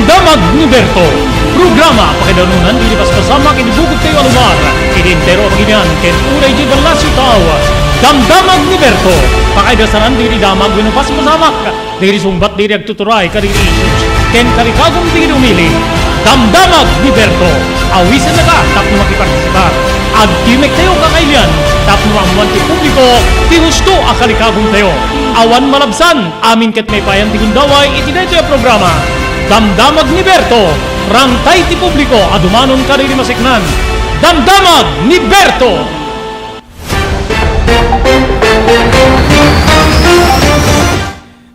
Damdamag ni Berto. Programa pakidanunan dilipas kasama kinibugod kayo alumar. Idintero paginian ken uray di balasyo tao. Damdamag ni Berto. Pakaidasaran diri damag winupas masamak. Diri sumbat diri agtuturay kadiri isus. Ken karikagong diri umili. Damdamag ni Berto. Awisan na ka tapno makipartisipat. Agtimek tayo kakailian. Tapno amuan ti publiko. Ti husto akalikagong tayo. Awan malabsan. Amin ket may payan ti gundaway iti daytoy programa. Damdamag ni Berto. Rangtay ti publiko adumanon kadiri masiknan. Damdamag ni Berto.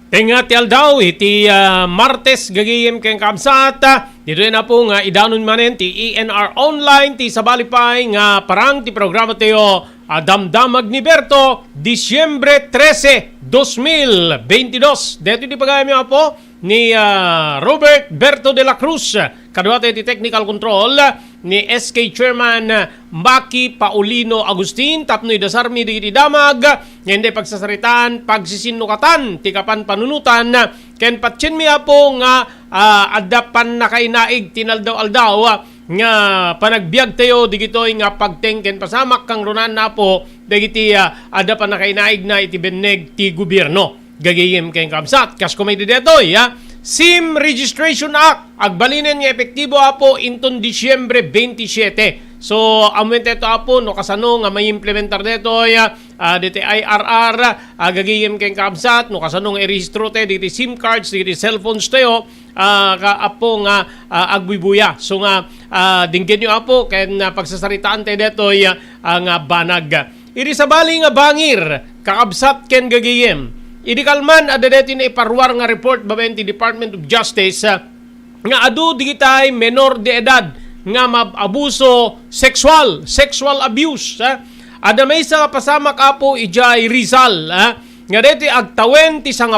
Tenga ti aldaw iti Martes gagayem ken kabsat dito na po nga idanon manen ti ENR online ti sabalipay nga parang ti programa tayo Damdamag ni Berto Disyembre 13, 2022. Dito di pagayam yung po ni Robert Berto de la Cruz kadwa tayo ti technical control ni SK Chairman Maki Paulino Agustin tapno idasarmi di damag hindi pagsasaritan pagsisinukatan ti kapan panunutan ken patsin mi po nga adapan na kainaig tinaldaw-aldaw nga panagbiag tayo digitoy nga pagtengken pasamak kang runan na po digiti adapan na kainaig na iti beneg ti gobyerno gagayem ken kamsat kas komedi detoy SIM Registration Act agbalinen nga epektibo apo inton Disyembre 27. So amuente to apo no kasano nga may implementar detoy diti IRR gagayem ken kamsat no kasano nga i-rehistro te diti SIM cards diti cellphones tayo apo nga agbubuya. So nga dinggen nyo apo ken pagsasaritaan te detoy nga banag. Iri sabali nga bangir kakabsat ken gagayem. Idikalman ada deti na iparwar nga report babaen ti Department of Justice nga adu digitay menor de edad nga mababuso sexual abuse ada may sa pasamak apo ijay Rizal nga deti agtawen ti 10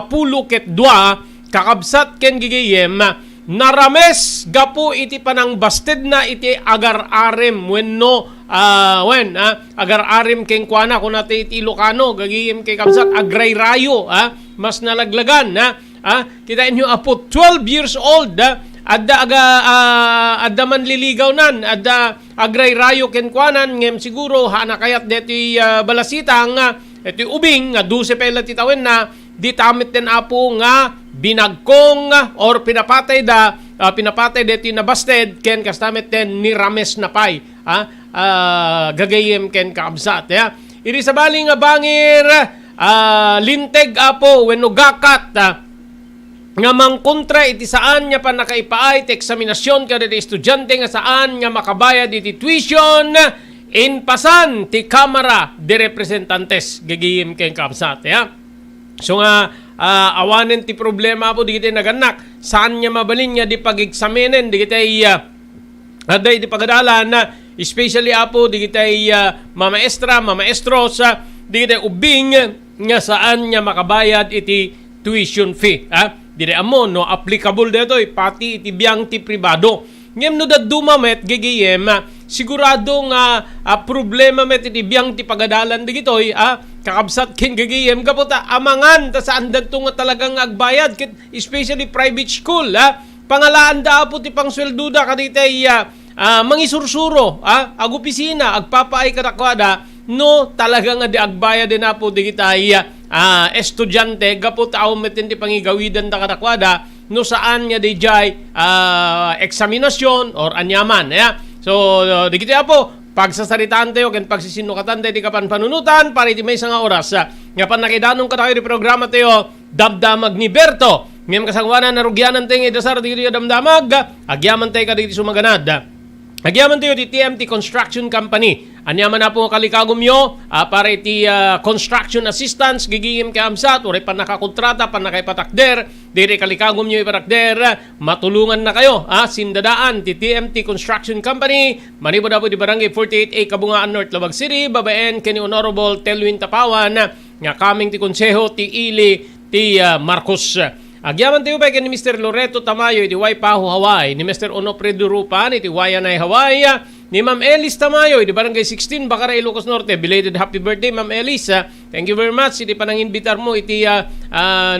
ket 2 kakabsat ken gigayem narames gapo iti panang basted na iti agar-arem wenno agar-arem ken kuana kun ati iti Ilocano gagiyem kay kabsat agray-rayo mas nalaglagan kita inyo apo 12 years old adda manliligaw nan adda agray-rayo ken kuanan ngem siguro hanakayat deti balasitang iti ubing nga 12 pela titawen na di tamit den apo nga binagkong or pinapatay deti na busted ken kastamit den ni Rames na pay gagayem ken kaabsat iri sabali nga bangir linteg apo wenno gakat nga mangkontra iti saan nya pa nakaipaay ti eksaminasyon kada ti estudyante nga saan nga makabayad iti tuition in pasan ti Kamara de Representantes gagayem ken kaabsat so nga awanen ti problema po di kita naganak saan niya mabalin niya di pag-examinen di kita aday di pagadalan especially apo di kita mamaestros di kita ubing nga saan niya makabayad iti tuition fee di amo no applicable dito pati iti biyang ti pribado ngem no daddumamet gigiyem sigurado nga problema met iti biyang ti pagadalan digitoy kakabsat ken gagayem kaputa amangan ta saan dadto nga talagang agbayad especially private school pangalaan da apo ti pangswelduda kaditay mangisursuro agopisina agpapaay kadakwada no talagang nga di agbayad din apo digitay estudyante kaputa metin ti pangigawidan da kadakwada no saan nga dijay eksaminasyon or anyaman so digitay apo pagsasaritaan tayo ken pagsisinukatan tayo di kapan panunutan para iti may nga oras nga pan nakidanong ka tayo di programa tayo Damdamag ni Berto ngem kasangwanan narugyanan tayo idasar di damdamag agyaman tayo kaditi sumaganad agyaman tayo di TMT Construction Company anyaman na po kalikagom nyo para iti construction assistance gigingim kay amsat uray pan nakakontrata pan nakaipatakder diri kalikagom nyo ipatakder matulungan na kayo sindadaan ti TMT Construction Company manibo na po di barangay 48A Kabungaan North Labag City babaen kini Honorable Telwin Tapawan nga kaming ti konseho ti Ili ti Marcos agyaman tayo pa ni Mr. Loreto Tamayo iti Way Paho Hawaii ni Mr. Onofre Durupan iti Wayanay Hawaii ni Ma'am Elis Tamayo iti Barangay 16 Bacare Ilocos Norte belated happy birthday Ma'am Elis thank you very much iti panangimbitar mo iti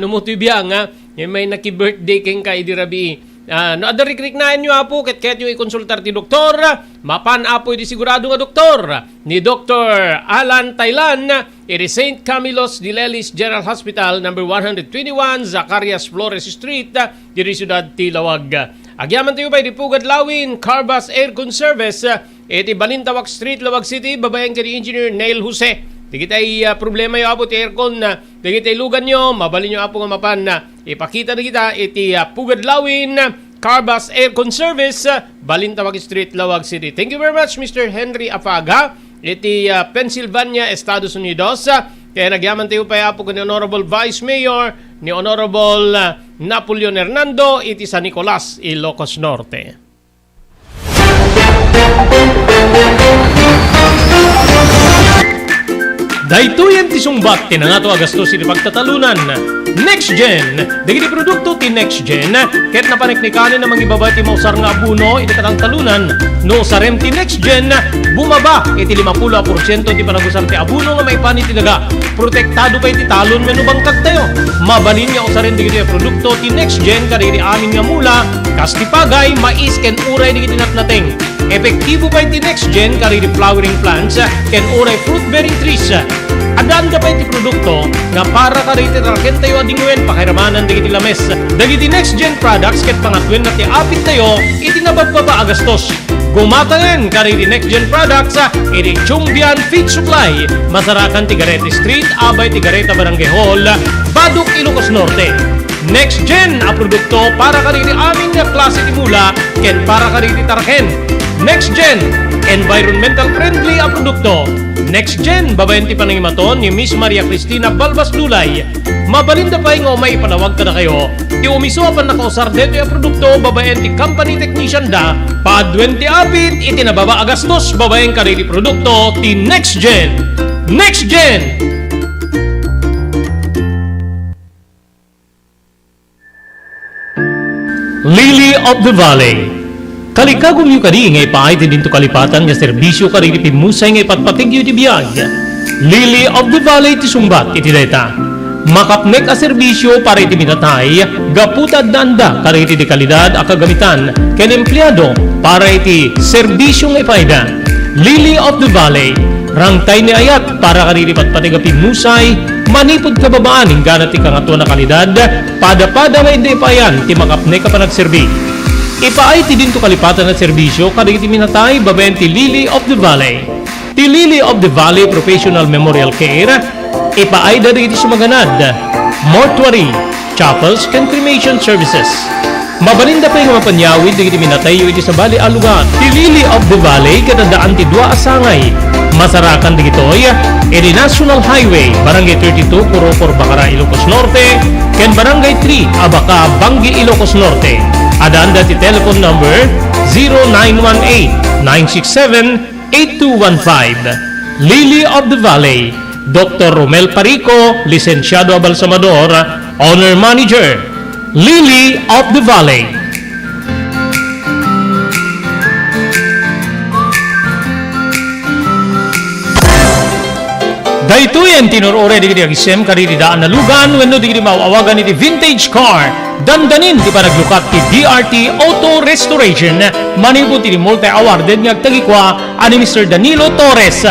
numutibiyang may naki-birthday ken ka iti rabii No, ada rikriknain nyo apo, ket yung ikonsultar ti doktor, mapan apo di sigurado nga doktor, ni Dr. Alan Taylan, iti St. Camilos de Lelis General Hospital, number 121, Zacarias Flores Street, diri Ciudad Tilawag. Agyaman tayo pa, di Pugad Lawin, Carbas Aircon Service, iti Balintawak Street, Lawag City, babayan ka ni Engineer Neil Jose. Di kita'y problema yung apo ti aircon na di kita'y lugan nyo, mabalin nyo apo nga mapan na ipakita na kita iti Pugad Lawin, Carbas Aircon Service, Balintawak Street, Lawag City. Thank you very much, Mr. Henry Afaga, iti Pennsylvania, Estados Unidos. Kaya nagyaman tayo pa apo ni Honorable Vice Mayor, ni Honorable Napoleon Hernando, iti San Nicolas, Ilocos Norte. Daytoyan ti sungbat ti nangato agastos iti pagtatalunan. Next Gen, dagiti produkto ti Next Gen, ket napaniknikanin na mangibaba ti mausar nga abuno iti katang talunan. No sarem ti Next Gen, bumaba iti 50% ti panagusar ti abuno nga maipan iti daga. Protektado pa iti talon wenno bangkag tayo. Mabalin nga usarin dagiti produkto ti Next Gen kadiri amin nga mula, kas ti pagay, mais ken uray dagiti natnating. Epektibo pa iti Next Gen kadiri flowering plants ken uray fruit bearing trees. Adaan ka pa iti produkto nga para ka rito taraken tayo adingwen pakiramanan dagiti lames. Dagiti Next Gen products ket pangatwen na ti apit tayo iti nabagbaba agastos. Gumatangan ka rin Next Gen products iti Chumbian Feed Supply, Masarakan Tigarete Street, Abay Tigareta Barangay Hall, Baduk, Ilocos Norte. Next Gen a produkto para ka rin aming nga klase ti mula ken para ka rin taraken. Next Gen, environmental friendly a produkto. Next Gen, babayan ti panangimaton ni Miss Maria Cristina Balbas Lulay. Mabalinda pa nga may panawag ka na kayo. Ti umiso pa nakausar dito yung produkto, babayan ti company technician da. Paadwen ti apit, iti nababa agastos, babayan ka rin ti produkto, ti Next Gen. Next Gen! Lily of the Valley. Kalikagom yu kari ngay paay ti dinto kalipatan nga serbisyo kari ti pimusay ngay patpatig yu ti biyag. Lily of the Valley ti sumbat iti dayta. Makapnek a serbisyo para iti minatay, gaputad danda kari iti di kalidad a kagamitan, ken empleyado para iti serbisyo ngay paida. Lily of the Valley, rangtay ni ayat para kari iti patpatig a pimusay, manipod kababaan hingga ti kangato na kalidad, pada-pada nga hindi payan ti makapnek a panagserbi. Ipaay ti dinto kalipatan at serbisyo kadagit ti minatay babayan ti Lily of the Valley. Ti Lily of the Valley Professional Memorial Care, ipaay dadagit ti sumaganad, mortuary, chapels, and cremation services. Mabalinda pa yung mapanyawid dagiti minatay yu iti sa bali alugat. Ti Lily of the Valley kadadaan ti dua asangay. Masarakan digitoy, iti National Highway, Barangay 32, Purocor, Bacara, Ilocos Norte, ken Barangay 3, Abaca, Bangi, Ilocos Norte. Adaan ti telephone number 0918-967-8215. Lily of the Valley, Dr. Romel Parico, Licenciado Abalsamador, Owner Manager, Lily of the Valley. Daytoyan tinurore di kiti agisem kariri daan na lugan wenno di kiti mauawagan iti vintage car. Dandanin di panaglukat ti DRT Auto Restoration. Manipod ti multi-awarded nga agtagikwa ani Mr. Danilo Torres.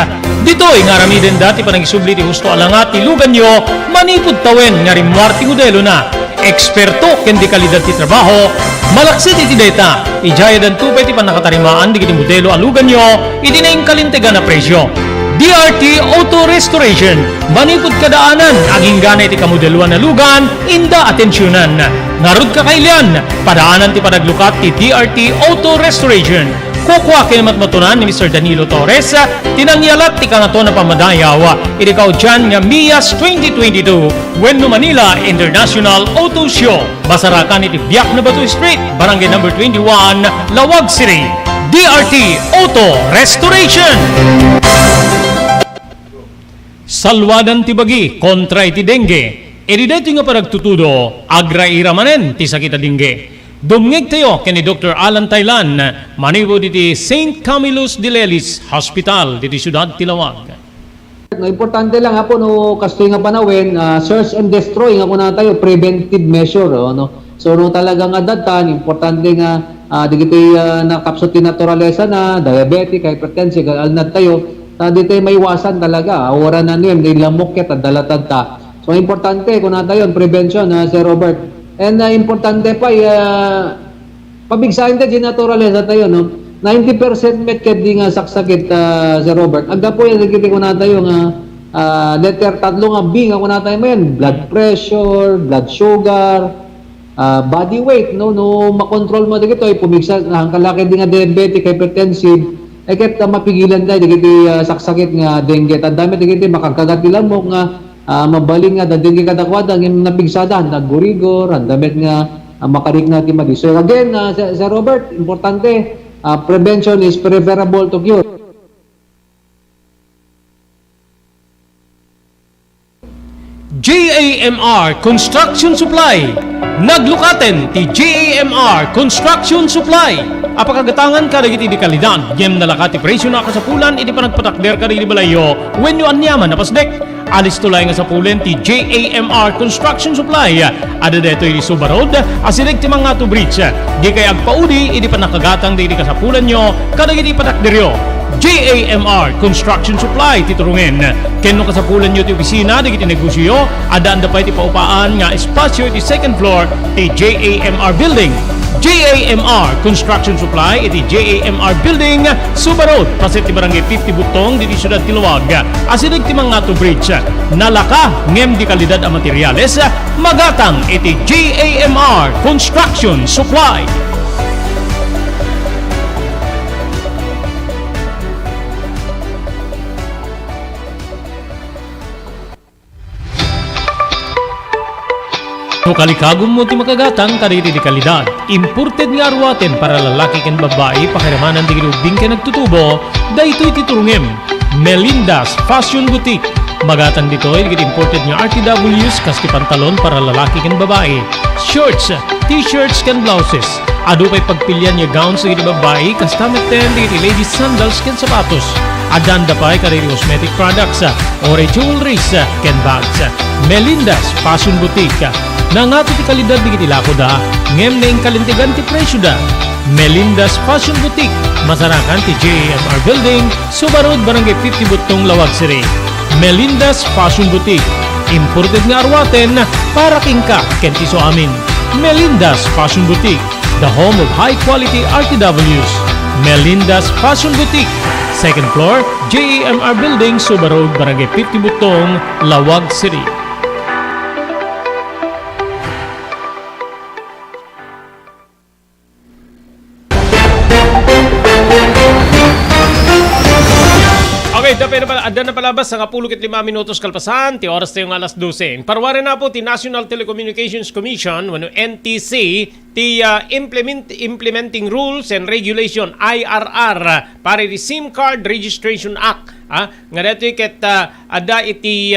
Dito nga ramiden dati panagisubli ti husto alangat ti lugan nyo, manipod tawen nga rimwar ti modelo na. Eksperto ken di kalidad ti trabaho, malaksit iti data. Ijaya dan tupay ti panakatarimaan di kiti modelo alugan nyo, iti na kalintegan na presyo. DRT Auto Restoration, manipod kadaanan, aging ganay ti kamodeluan na lugan, inda atensyonan. Narod ka kailian, padaanan ti panaglukat ti DRT Auto Restoration. Kukwa kinamatmatunan ni Mr. Danilo Torres, tinangyalat ti kangato na pamadayaw, irikaw dyan nga Mias 2022, Wenno Manila International Auto Show. Basarakan iti Biak na Batu Street, Barangay number 21, Lawag City. DRT Auto Restoration. Salwadan ti bagi kontra iti dengue. Edi dito nga paragtutudo, agra-ira manen ti sakita dengue. Dumngeg tayo kani Dr. Alan Taylan, manibo diti St. Camilos de Lelis Hospital diti Ciudad Tilawag. No, importante lang po no kastoy nga panawin, search and destroy nga kuna tayo preventive measure no. So no talaga nga datan, importante nga digiti nakapsot ti naturalesa na diabetic, hypertensive, alnad tayo, dito may iwasan talaga. Awara na niyo, may lamok at dalatad ta. So importante kung nata yun, prevention, Sir Robert. And importante pa, pabigsahin ta di naturalesa tayo, no? 90% met ket di nga saksakit, Sir Robert. Agda po yan, nagkiti ko nata yung letter tatlo nga B nga kunata mo yan, blood pressure, blood sugar, body weight, no makontrol mo dito ay pumigsa ang kalaki di nga diabetic, hypertensive, ay ket mapigilan tayo digiti saksakit nga dengue. Tandami digiti makakagat nila mo nga mabaling nga dengue kadakwada ng napigsada nag gurigor, andamit nga makarik na ti madi. So again, Sir Robert, importante, prevention is preferable to cure. JAMR Construction Supply. Naglukaten ti JAMR Construction Supply. Apakagatangan ka dagiti di kalidad. Yem nalakati presyo na kasapulan iti panagpatakder ka di balayo when you anyaman na pasdek. Alis tulay nga sa pulen ti JAMR Construction Supply. Ada deto iti Suba Road, asilig ti mga to bridge. Di kay agpaudi iti panakagatang di kasapulan nyo kadagiti patakderyo. JAMR Construction Supply titurungen. Kenno kasapulan nyo ti opisina digiti negosyo, adaan da pa iti paupaan nga espasyo iti second floor ti JAMR Building. JAMR Construction Supply iti JAMR Building, Suba Road, pasit ti barangay 50 Butong diti Siyudad Tiluwag. Asilig ti mga to bridge. Nalaka ngem di kalidad a materyales, magatang iti JAMR Construction Supply. No kalikagom mo ti makagatang kadiri di kalidad. Imported nga arwaten para lalaki ken babae pakiramanan di grubing ken nagtutubo. Daytoy titurungem. Melinda's Fashion Boutique. Magatang ditoy digit imported nga RTWs kas ti pantalon para lalaki ken babae. Shorts, t-shirts ken blouses. Adu pay pagpilyan nga gowns digit babae kas tameten digit ladies sandals ken sapatos. Adan da pay kadiri cosmetic products, ore jewelries ken bags. Melinda's Fashion Boutique. Nangato ti kalidad digiti lako da, ngem na kalintigan ti presyo da. Melinda's Fashion Boutique, masarakan ti JAMR Building, Suba Road, Barangay 50 Butong, Lawag City. Melinda's Fashion Boutique, imported nga arwaten para kingka ken ti so amin. Melinda's Fashion Boutique, the home of high quality RTWs. Melinda's Fashion Boutique, second floor, JAMR Building, Suba Road, Barangay 50 Butong, Lawag City. Okay, ada na palabas sa 15 minutos kalpasan, ti oras tayong alas 12. Parwari na po ti National Telecommunications Commission, NTC, ti Implementing Rules and Regulation, IRR, para ti SIM Card Registration Act. Nga dito ket ada iti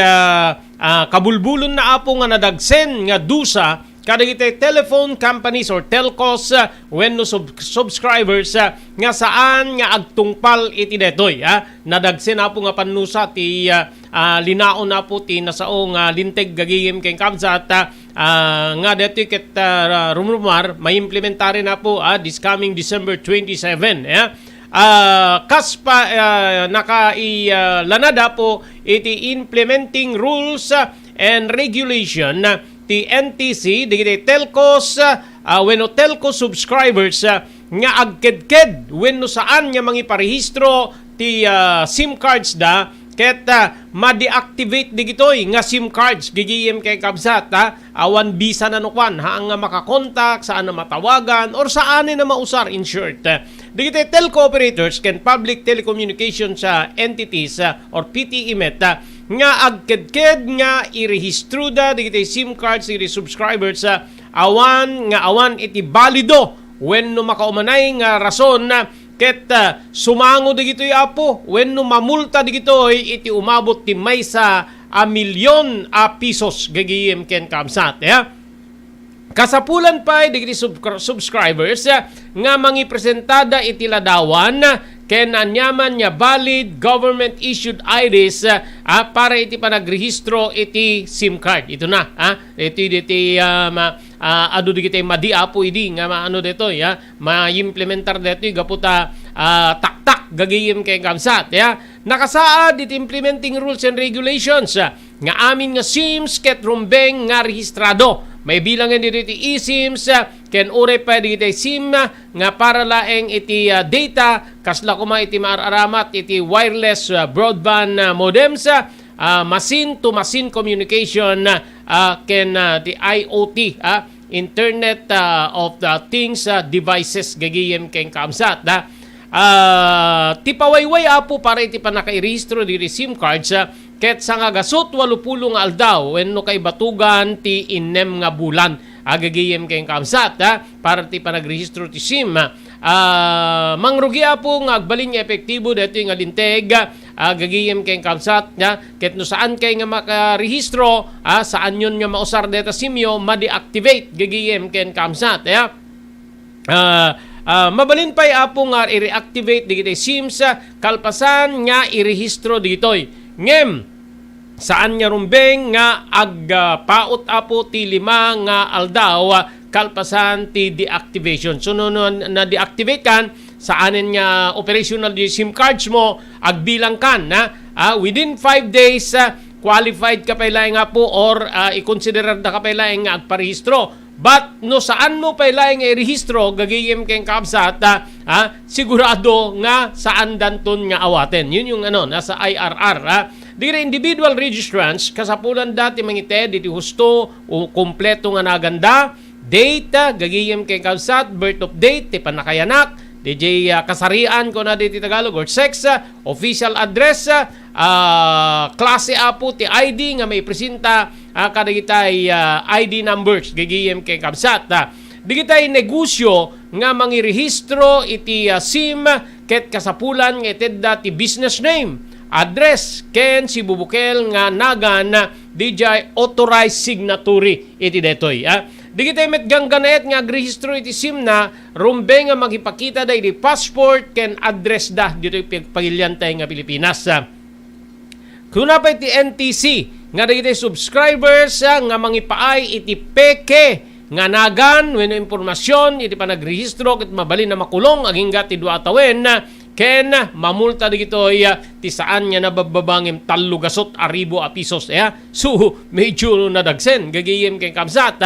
kabulbulon na apo nga nadagsen nga dusa kadagiti telephone companies or telcos when no subscribers nga saan nga agtungpal iti detoy. Nadagsen na po nga panusa ti linaon na po ti nasaong linteg gagigim keng kamsat nga detoy ket rumrumar maimplementary na po this coming December 27. Kaspa nakailanada po iti Implementing Rules and Regulation ti NTC digiti telcos wenno telco subscribers nga agkedked wenno saan nga mangiparehistro ti SIM cards da ket ma-deactivate digitoy nga SIM cards gigiyem kay kabsat awan bisa na nukwan ang makakontak saan na matawagan or saan na mausar in short. Digiti telco operators ken public telecommunications entities or PTEMET nga agkedked nga irehistro da digiti SIM cards digiti subscribers awan iti balido wenno makaumanay nga rason ket sumango digitoy apo wenno mamulta digitoy iti umabot ti maysa a milyon a pesos gagiyem ken kamsat. Kasapulan pa digiti subscribers nga mangipresentada iti ladawan ken anyaman nya valid government issued IDs para iti panagrehistro iti SIM card. Ito na iti adu digiti madia po idi nga maano detoy ma-implementar detoy gaputa taktak gagayem kay kamsat nakasaad it implementing rules and regulations nga amin nga SIMs ket rumbeng nga rehistrado may bilangan dito iti eSIMs ken ure pa digiti SIM nga para laeng iti data kasla kuma iti maararamat iti wireless broadband modems machine to machine communication ken the IoT Internet of the Things devices gagayem ken kamsat ti pawayway apo para iti panakairehistro diri SIM cards ket sa nga gasot 80 nga aldaw wenno kay batugan ti innem nga bulan agagayem kay kamsat para ti panagrehistro ti SIM mangrugi apo nga agbalin nga epektibo dito nga linteg gagayem kay kamsat ket no saan kay nga makarehistro saan yun nga mausar deta SIM-yo ma-deactivate gagayem kay kamsat mabalin pa'y apo nga i-reactivate digiti SIMs kalpasan nga irehistro digitoy ngem saan nga rumbeng nga agpaot apo ti 5 nga aldaw kalpasan ti deactivation so no na deactivate kan saanen nga operational di SIM cards mo agbilang kan within 5 days qualified ka pa ilaing nga po or i-consider na ka pa ilaing nga agparehistro. But no saan mo pa ilaing nga i-rehistro gagayem keng kabsat sigurado nga saan danton nga awaten. Yun yung nasa IRR. Dire individual registrants kasapulan dati mangite diti husto o kompleto nga naganda date gagayem keng kabsat birth of date ti panakayanak DJ kasarian ko na diti Tagalog or sex, official address, klase apo ti ID nga may presenta kadagitay ID numbers gagayem kay kabsat. Digitay negosyo nga mangirehistro iti SIM ket kasapulan nga itedda ti business name, address ken si bubukel nga nagan DJ authorized signatory iti detoy. Digitay met gangganayat nga agrehistro iti SIM na rumbe nga maghipakita da iti passport ken address da dito pagilyantay nga Pilipinas. Kuna pa iti NTC nga digitay subscribers nga mangipaay iti peke nga nagan wenno impormasyon iti panagrehistro ket mabalin na makulong agingga ti 2 tawen ken mamulta digitoy ti saan nga nabababangem 3,000 pesos so medyo nadagsen gagayem ken kamsat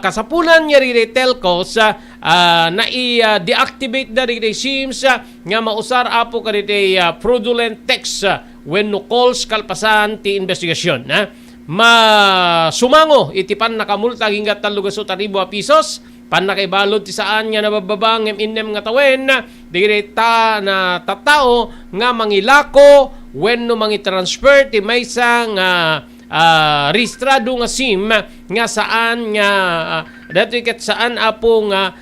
kasapulan nga ri telcos na i-deactivate na rin SIMs nga mausar apo ka rin fraudulent text when no calls kalpasan ti investigasyon. Masumango iti pan nakamulta hingga 3,000 pesos pan nakaibalod ti saan nga nabababang inem nga tawen direta na tatao nga mangilako when no mangi-transfer ti maysa nga rehistrado nga SIM nga saan nga dato ket saan apo nga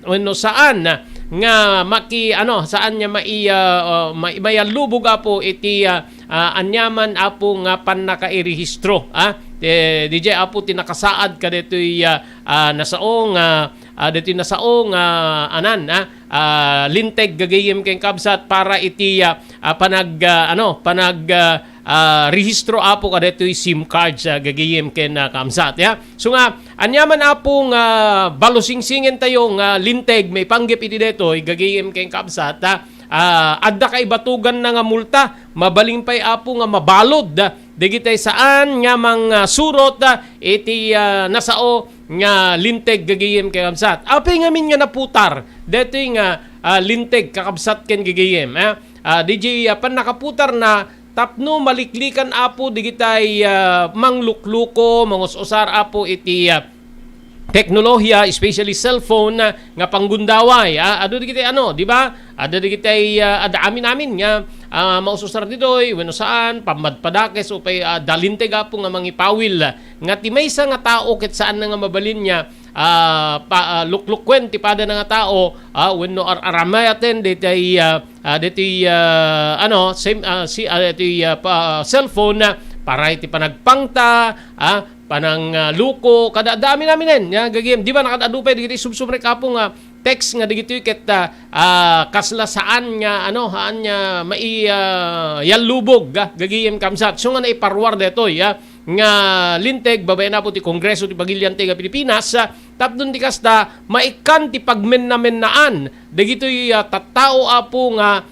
wenno saan nga saan nga maibayalubog apo iti anyaman apo nga pannakairehistro DJ apo tinakasaad ka detoy nasaong detoy nasaong linteg gagayem ken kabsat para iti rehistro apo ka detoy SIM cards gagayem ken kamsat so nga anyaman apo nga balusingsingen tayo nga linteg may panggip iti detoy gagayem ken kabsat adda kay batugan na nga multa mabaling pay apo nga mabalod digitay saan nga mang surot iti nasao nga linteg gagayem ken kabsat apay ngamin nga naputar detoy nga linteg kakabsat ken gagayem DJ pan nakaputar na tapno maliklikan apo digitay manglukluko mangusosar apo iti teknolohiya especially cellphone nga panggundaway ado digitay di ba ada digitay ada amin nga maususar ditoy wenno saan pamadpadakes o pay dalinteg apo nga mangipawil nga ti maysa nga tao ket saan nga mabalin niya luklukwen ti pada nga tao wenno aramayaten detay cellphone para iti panagpangta panang luko kada dami namin gagayem di ba nakadadupay digiti subsumrek apo nga text nga digiti ket kasla saan nga haan nga yalubog gagayem kamsat so nga naiparwar detoy nga linteg babay na po ti Kongreso ti Pagilyante nga Pilipinas tapdon ti kasta maikan ti pagmenna-mennaan dagitoy tattao apo nga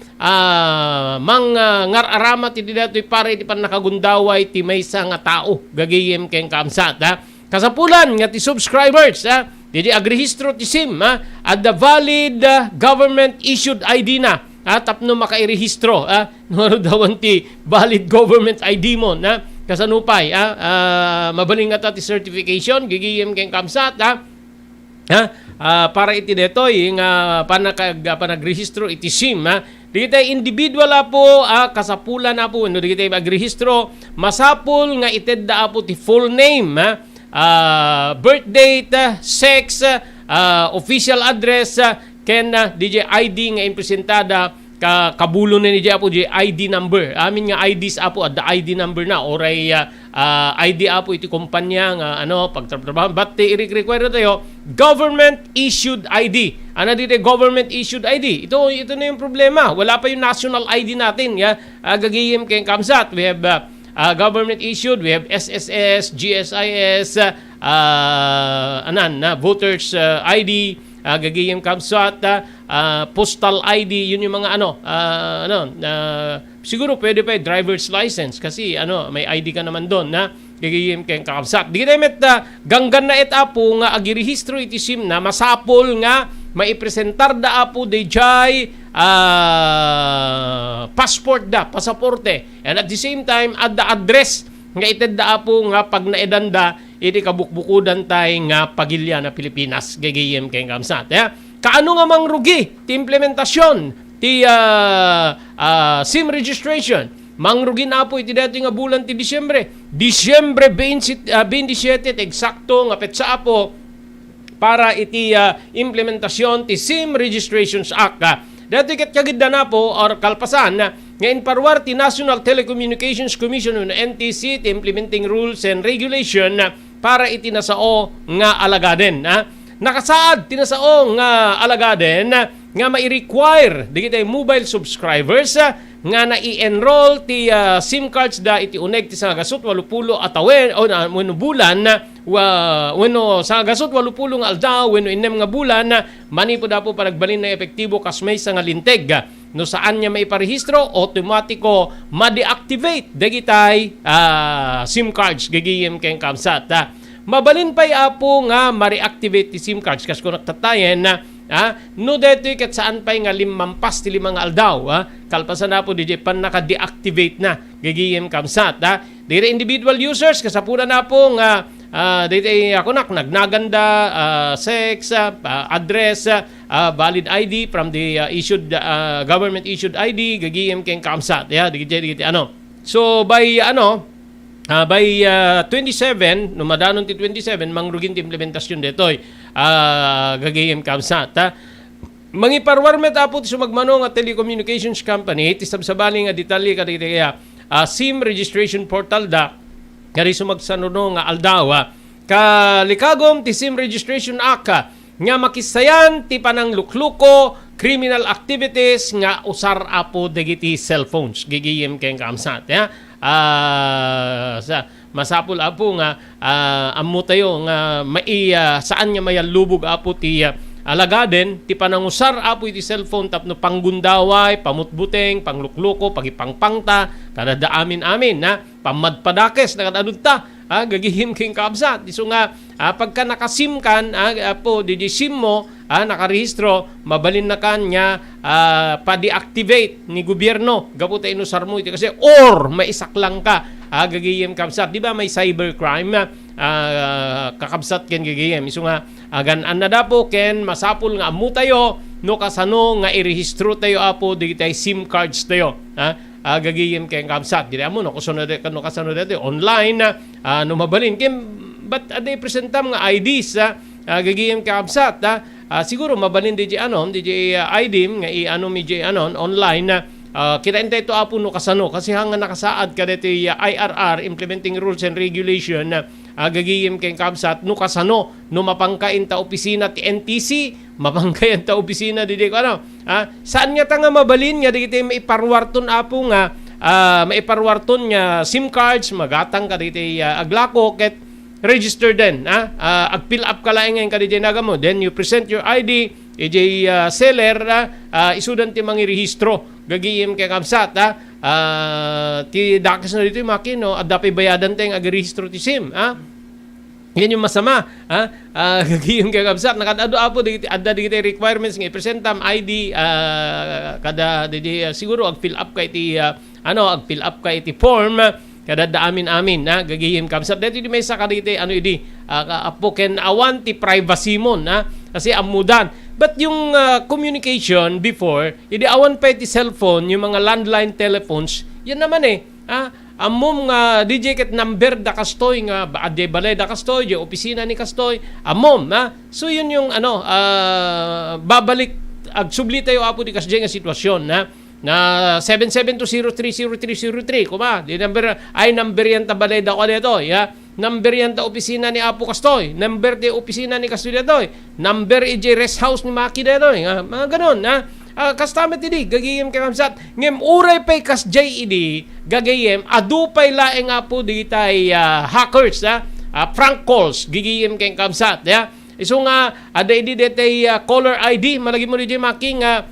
ngararama ti ditoy pare ti pannakagundaway ti maysa nga tao gagayem ken kamsat kasapulan nga ti subscribers Didi agrehistro ti SIM at the valid government issued ID na tapno makairehistro no dawan ti valid government ID mo kasanupay mabaling nga ti certification gigiyem ken kamsat para iti detoy nga panagrehistro iti SIM digitay individual po kasapulan na po no digitay agrehistro masapul nga itedda po ti full name birth date, sex, official address, ken DJ ID nga impresentada kabulo na ni apo DJ ID number. Amin nga IDs apo at the ID number na oray ID apo iti kumpanya nga pagtrabaho. But i-require tayo government issued ID. Ano dito government issued ID? Ito na yung problema. Wala pa yung national ID natin. Gagayim kay kamsat. We have government issued, we have SSS, GSIS, voters ID, gagayem kamsat, postal ID, yun yung mga siguro pwede pa yung driver's license kasi may ID ka naman doon na gagayem kayong kamsat. Di kita met ganggan na itapo nga agirehistro iti SIM na masapol nga maipresentar da apo de jay passport pasaporte, and at the same time at the address nga ited da apo nga pag naedanda iti kabukbukudan tay nga pagilya na Pilipinas gagayem kay kamsat kaano nga mangrugi ti implementasyon ti SIM registration mangrugi na po iti dati nga bulan ti Disyembre 27 eksakto nga petsa po para iti implementasyon ti SIM Registrations Act. Dati ket kagidda na po or kalpasan nga inparwar ti National Telecommunications Commission o NTC ti implementing rules and regulation para iti nasao nga alagaden. Nakasaad ti nasao nga alagaden nga mai-require digitay mobile subscribers nga na-i-enroll ti SIM cards da iti uneg ti sagasut 80 atawen o wenno bulan wenno sagasut 80 nga aldaw wenno inem nga bulan mani po dapo panagbalin na epektibo kas may nga linteg no saan niya may parehistro automatiko ma-deactivate dagitay SIM cards gagayem ken kamsat mabalin pay apo nga ma-reactivate ti SIM cards kas kung nagtatayen no detoy ket saan pay nga limampas ti limang aldaw kalpasan na po DJ pan naka-deactivate na gagayem kamsat dire individual users kasapunan na po nga dito ako nagnaganda sex address valid ID from the issued government issued ID gagayem ken kamsat digiti so by 27 no madanon ti 27 mangrugin ti implementasyon detoy gagayem kamsat mangiparwarmet apo ti sumagmano nga telecommunications company ti sabsabali nga detalye kaditi SIM registration portal kari sumagsanuno nga aldaw kalikagom ti SIM Registration Act nga makisayan ti pananglukluko criminal activities nga usar apo dagiti cellphones gigiyem ken kamsat masapul apo nga ammo tayo nga saan nga mayalubog apo ti alagaden ti panangusar apo iti cellphone tapno panggundaway, pamutbuteng, panglukluko, pagipangpangta, kada amin pamadpadakes na kadadunta, gagihim king kabsat. Iso nga, pagka nakasim kan, apo, di sim mo, nakarehistro, mabalin na kanya, pa-deactivate ni gobyerno, gaputa inusar mo ito kasi, or maisaklang ka, gagihim kabsat. Di ba may cybercrime, kakabsat ken gagayem. Iso nga, ganan na dapo ken masapul nga amu tayo no kasano nga irehistro tayo apo digitay SIM cards tayo gagayem ken kabsat diri amo no kasano dito online no mabalin ken but aday presentam nga IDs gagayem kabsat siguro mabalin DJ ID nga mi DJ online kita intay to apo no kasano kasi hanga nakasaad ka dito IRR implementing rules and regulation gagayem ken kabsat no kasano no mapangkain ta opisina ti NTC mapangkain ta opisina di ko saan nga ta nga mabalin nga digiti maiparwarton apo nga maiparwarton nga SIM cards, magatang ka dito aglako, ket register din. Ag-fill up ka lang ngayon ka dito nagamo. Then you present your ID, EJ seller, isudan ti mangi rehistro. Gagiyim kay kamsat, ti dakas na dito yung makino, at dapat bayadan tayong ag-rehistro ti SIM. Yan yung masama. Gagiyim kay kamsat, nakadado apo, adda dito requirements nga i-presentam, ID, kada siguro ag-fill up kay ti, ag-fill up kay ti form, kada amin na gagihim kamsat dito di may sakarite apo ken awan ti privacy mon kasi amudan but yung communication before idi awan pa ti cellphone yung mga landline telephones yan naman amom nga DJ ket number da kastoy nga ade balay da kastoy di opisina ni kastoy amom so yun yung babalik ag subli tayo apo di kasjay nga sitwasyon na 7720300303 kuma di number yan tabalay da ko dito number yan ta opisina ni Apo Kastoy, number di opisina ni Kastoy dito, number EJ rest house ni Maki dito, mga ganon kastamet idi gagayem kay kamsat ngem uray pay kasjay idi gagayem adu pay laeng apo di tay hackers prank calls gigayem kay kamsat iso nga ada idi detay caller ID malagi mo DJ Maki nga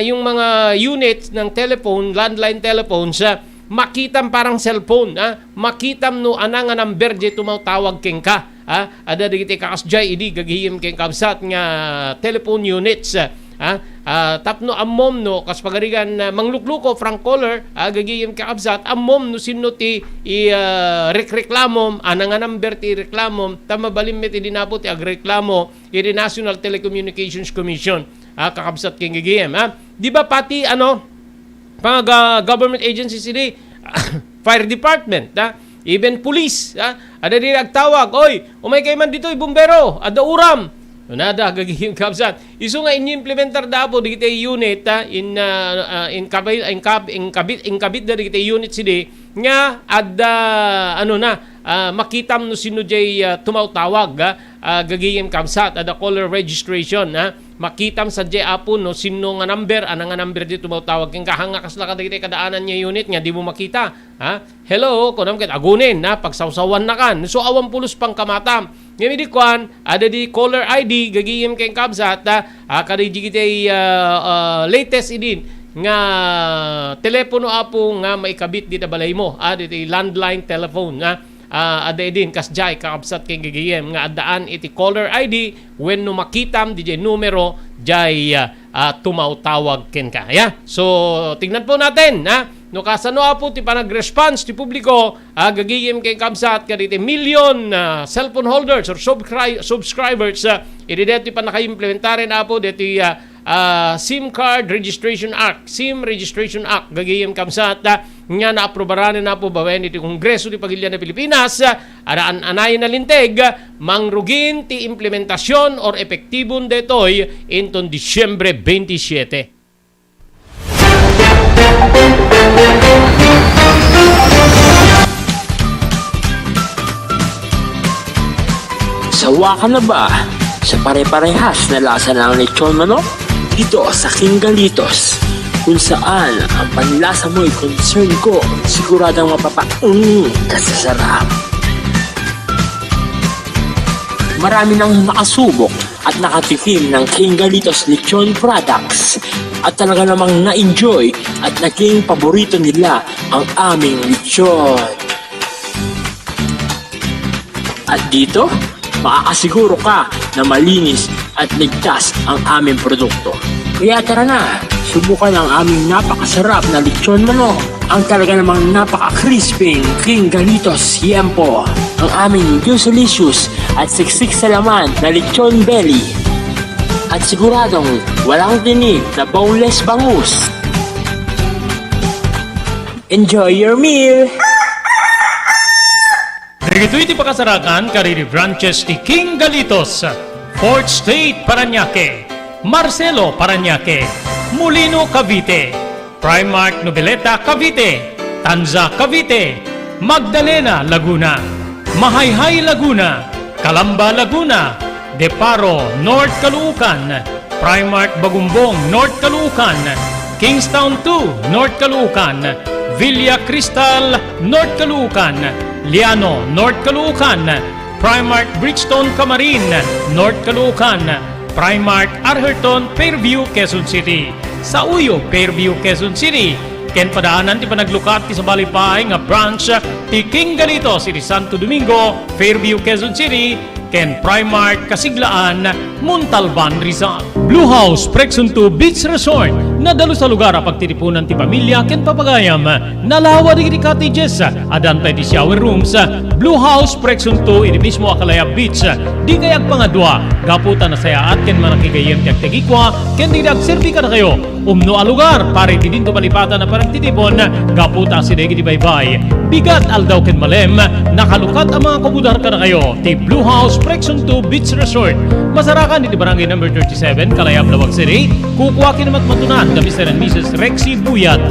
yung mga units ng telephone, landline telephones, makitam parang cellphone, makitam no anang number di tumawtawag keng ka. Ada di kita kakasjay, idi gagihim keng kamsat nga telephone units. Tapno amom no, kas pagarigan manglukluko, frank caller, gagihim keng kamsat, amom no sino ti reklamom, anang number ti reklamom, tamabalim met idinapot ti agreklamo, iti National Telecommunications Commission. Kakabsat king gigiem di ba pati mga government agencies ini fire department even police ada din nagtawag oy umay kay man dito bumbero ada uram nada gagigim kabsat isu nga ini-implementar dapo di kita unit in kabit da di kita unit sidi nga ada makitam no sino jay tumawtawag gagigim kabsat ada caller registration makitam sa jay apo no sino nga number nga number dito tumawtawag king kahanga kasla kada kita kadaanan niya unit nga di mo makita hello kunam ket agunin pagsawsawan na kan so awan pulos pang kamatam ngemi di kwan ada di caller ID gagiyem keng kabsat kada di kita latest idin nga telepono apo nga maikabit di balay mo di landline telephone ada din kasjay kakabsat keng gagiyem nga adaan iti caller ID when no makitam di numero jay tumawtawag ken ka so tingnan po natin no kasano apo ti panag-response ti publiko gagiyem keng kabsat kaditi million cellphone holders or subscribers iti deti pa naka-implementarin apo deti SIM Card Registration Act, SIM Registration Act, gagayem kamsat nga naaprobaran na po bawen iti Kongreso ti Pagilian ng Pilipinas anay na linteg mangrugin ti implementasyon or epektibon detoy inton Disyembre 27. Sawa ka na ba sa pare-parehas na lasa ng lechon manok? Dito sa King Galitos, kung saan ang panlasa mo'y concern ko, siguradang kasasarap. Marami nang nakasubok at nakatikim ng King Galitos lechon products at talaga namang na-enjoy at naging paborito nila ang aming lechon. At dito, makakasiguro ka na malinis at ligtas ang aming produkto. Kaya tara na, subukan ang aming napakasarap na lechon manok, ang talaga namang napaka-crispy King Galitos Yempo, ang aming juicelicious at siksik sa laman na lechon belly, at siguradong walang tinig na boneless bangus. Enjoy your meal! Dito iti pakasarakan kariri branches ti King Galitos, Fourth State Parañaque, Marcelo Parañaque, Molino Cavite, Primark Noveleta Cavite, Tanza Cavite, Magdalena Laguna, Mahayhay Laguna, Calamba Laguna, Deparo North Caloocan, Primark Bagumbong North Caloocan, Kingstown 2 North Caloocan, Villa Cristal, North Caloocan, Liano, North Caloocan, Primark Bridgestone Camarin, North Caloocan, Primark Arherton, Fairview, Quezon City. Sa Uyo, Fairview, Quezon City. Ken padaanan ti panaglukat ti sa Balipay nga branch ti King Galito, City Santo Domingo, Fairview, Quezon City. Ken Primark Kasiglaan, Montalban, Rizal. Blue House Prexunto Beach Resort, nadalo sa lugar a pagtitipunan ti pamilya ken papagayam. Nalawa di cottages, adan pa ti shower rooms. Blue House Prexunto iti mismo Akalaya Beach. Di kayag pangadwa, gaputan na saya at ken manakigayem ti agtegikwa, ken di agserbi ka na kayo. Umno a lugar, pare ti dinto palipatan na parang titipon, gaputa si Degi di Baybay. Bigat aldaw ken malem, nakalukat ang mga kabudar ka na kayo. Ti Blue House Prexunto Beach Resort. Masarakan iti barangay number 37, Kalayab, Lawag City. Kukuha kinamat matunan na Mr. and Mrs. Rexy Buyat.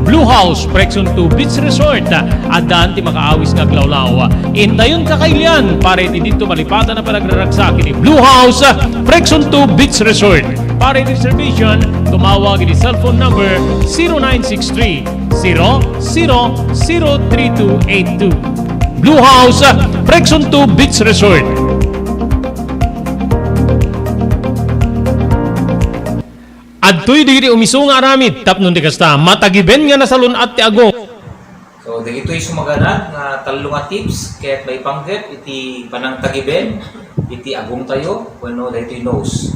Blue House Prexunto Beach Resort. Adaan ti makaawis nga glawlaw. Intayon kakailian, pare ti dito malipatan na panagraragsak iti Blue House Prexunto Beach Resort. Para reservation, tumawag iti cellphone number 0963 000232. Blue House Prexunto Beach Resort. Adtoy digiti umiso nga aramid tapnon di kasta matagiben nga nasalun at ti agong. So dagitoy sumaganan nga talo nga tips ket may panggep iti panang tagiben iti agong tayo wenno daytoy nose.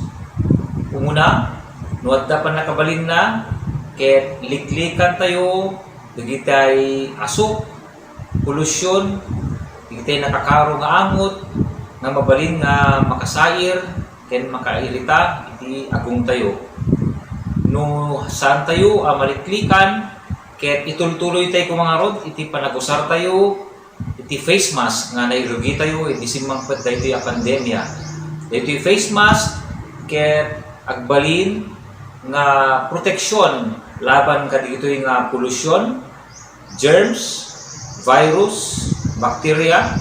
Umuna, nuadda pa nakabalin na ket liklikan tayo dagitay asok, polusyon, dagitay nakakaro nga amot nga mabalin nga makasair ken makairita iti agong tayo. No saan tayo maliklikan ket itultuloy tayo mga rod iti panagusar tayo iti face mask nga nairugi tayo iti simangpet daytoy a pandemya. Daytoy face mask ket agbalin nga proteksyon laban kadagitoy nga polusyon, germs, virus, bacteria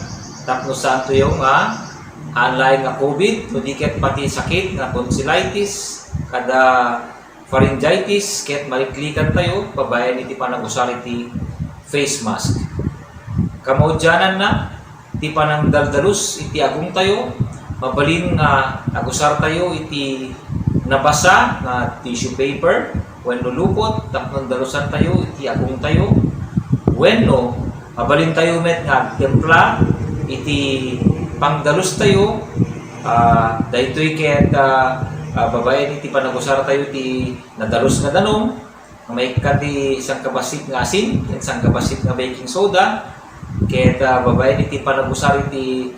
tapno saan tayo nga anlay nga COVID no diket pati sakit nga tonsillitis kada pharyngitis ket maliklikan tayo pabayan iti panagusar iti face mask. Kamaudyanan na iti panangdaldalus iti agong tayo mabalin nga agusar tayo iti nabasa nga tissue paper wenno lupot tapno dalusan tayo iti agong tayo wenno mabalin tayo met nga templa iti pangdalus tayo daytoy ket babayan iti panagusar tayo ti nadalus nga danom may kati isang kabasit nga asin isang kabasit nga baking soda ket babayan iti panagusar iti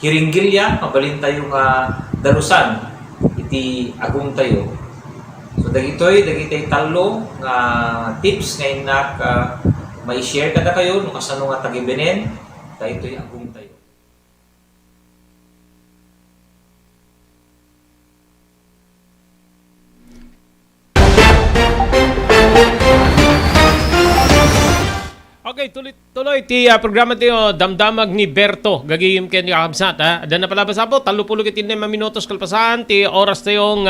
hiringgilya mabalin tayo nga dalusan iti agong tayo. So dagitoy talo nga tips nga inak may share kada kayo no kasano nga tagibenen daytoy agong tayo. Okay, tuloy ti programa tayo damdamag ni Berto gagiyim ken kakabsat ha. Dan na palabas po talupulo ket 5 minutos kalpasan ti oras tayong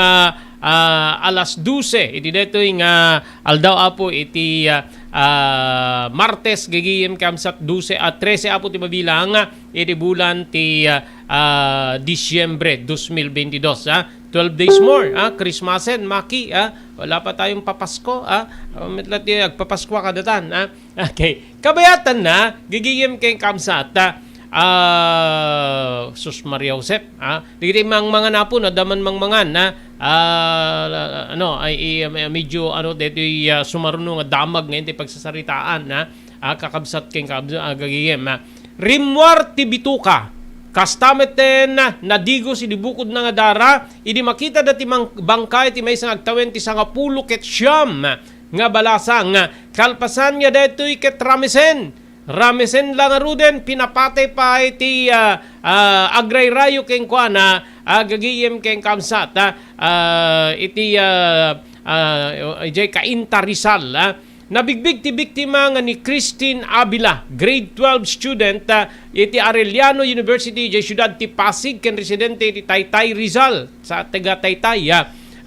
alas 12 iti detoy nga aldaw apo iti Martes gagiyim kamsat 12 at 13 apo ti mabilang iti bulan ti Disyembre 2022 ha. 12 days more, Christmasen, Maki, wala pa tayong papasko, mitlat yung agpapaskwa kadatan, Okay, kabayatan na, gigiyem kay kamsat, Sus Maria Josep, digiti mga napo na daman mangan, ay medyo, dito yung sumaruno nga damag ngayon, pagsasaritaan, kakabsat kay gagiyem, Rimwar Tibituka, kastameten nadigo si dibukod na nga dara idi makita dati mang bangkay ti may isang agtawen ti sangapulo ket siyam nga balasang kalpasan nga detoy ket ramesen lang aruden pinapatay pa iti agrayrayo ken kuana gagiyem ken kamsat iti Kainta Rizal nabigbig ti biktima nga ni Christine Abila, grade 12 student iti Arellano University di Ciudad ti Pasig ken residente ti Taytay Rizal sa taga Taytay.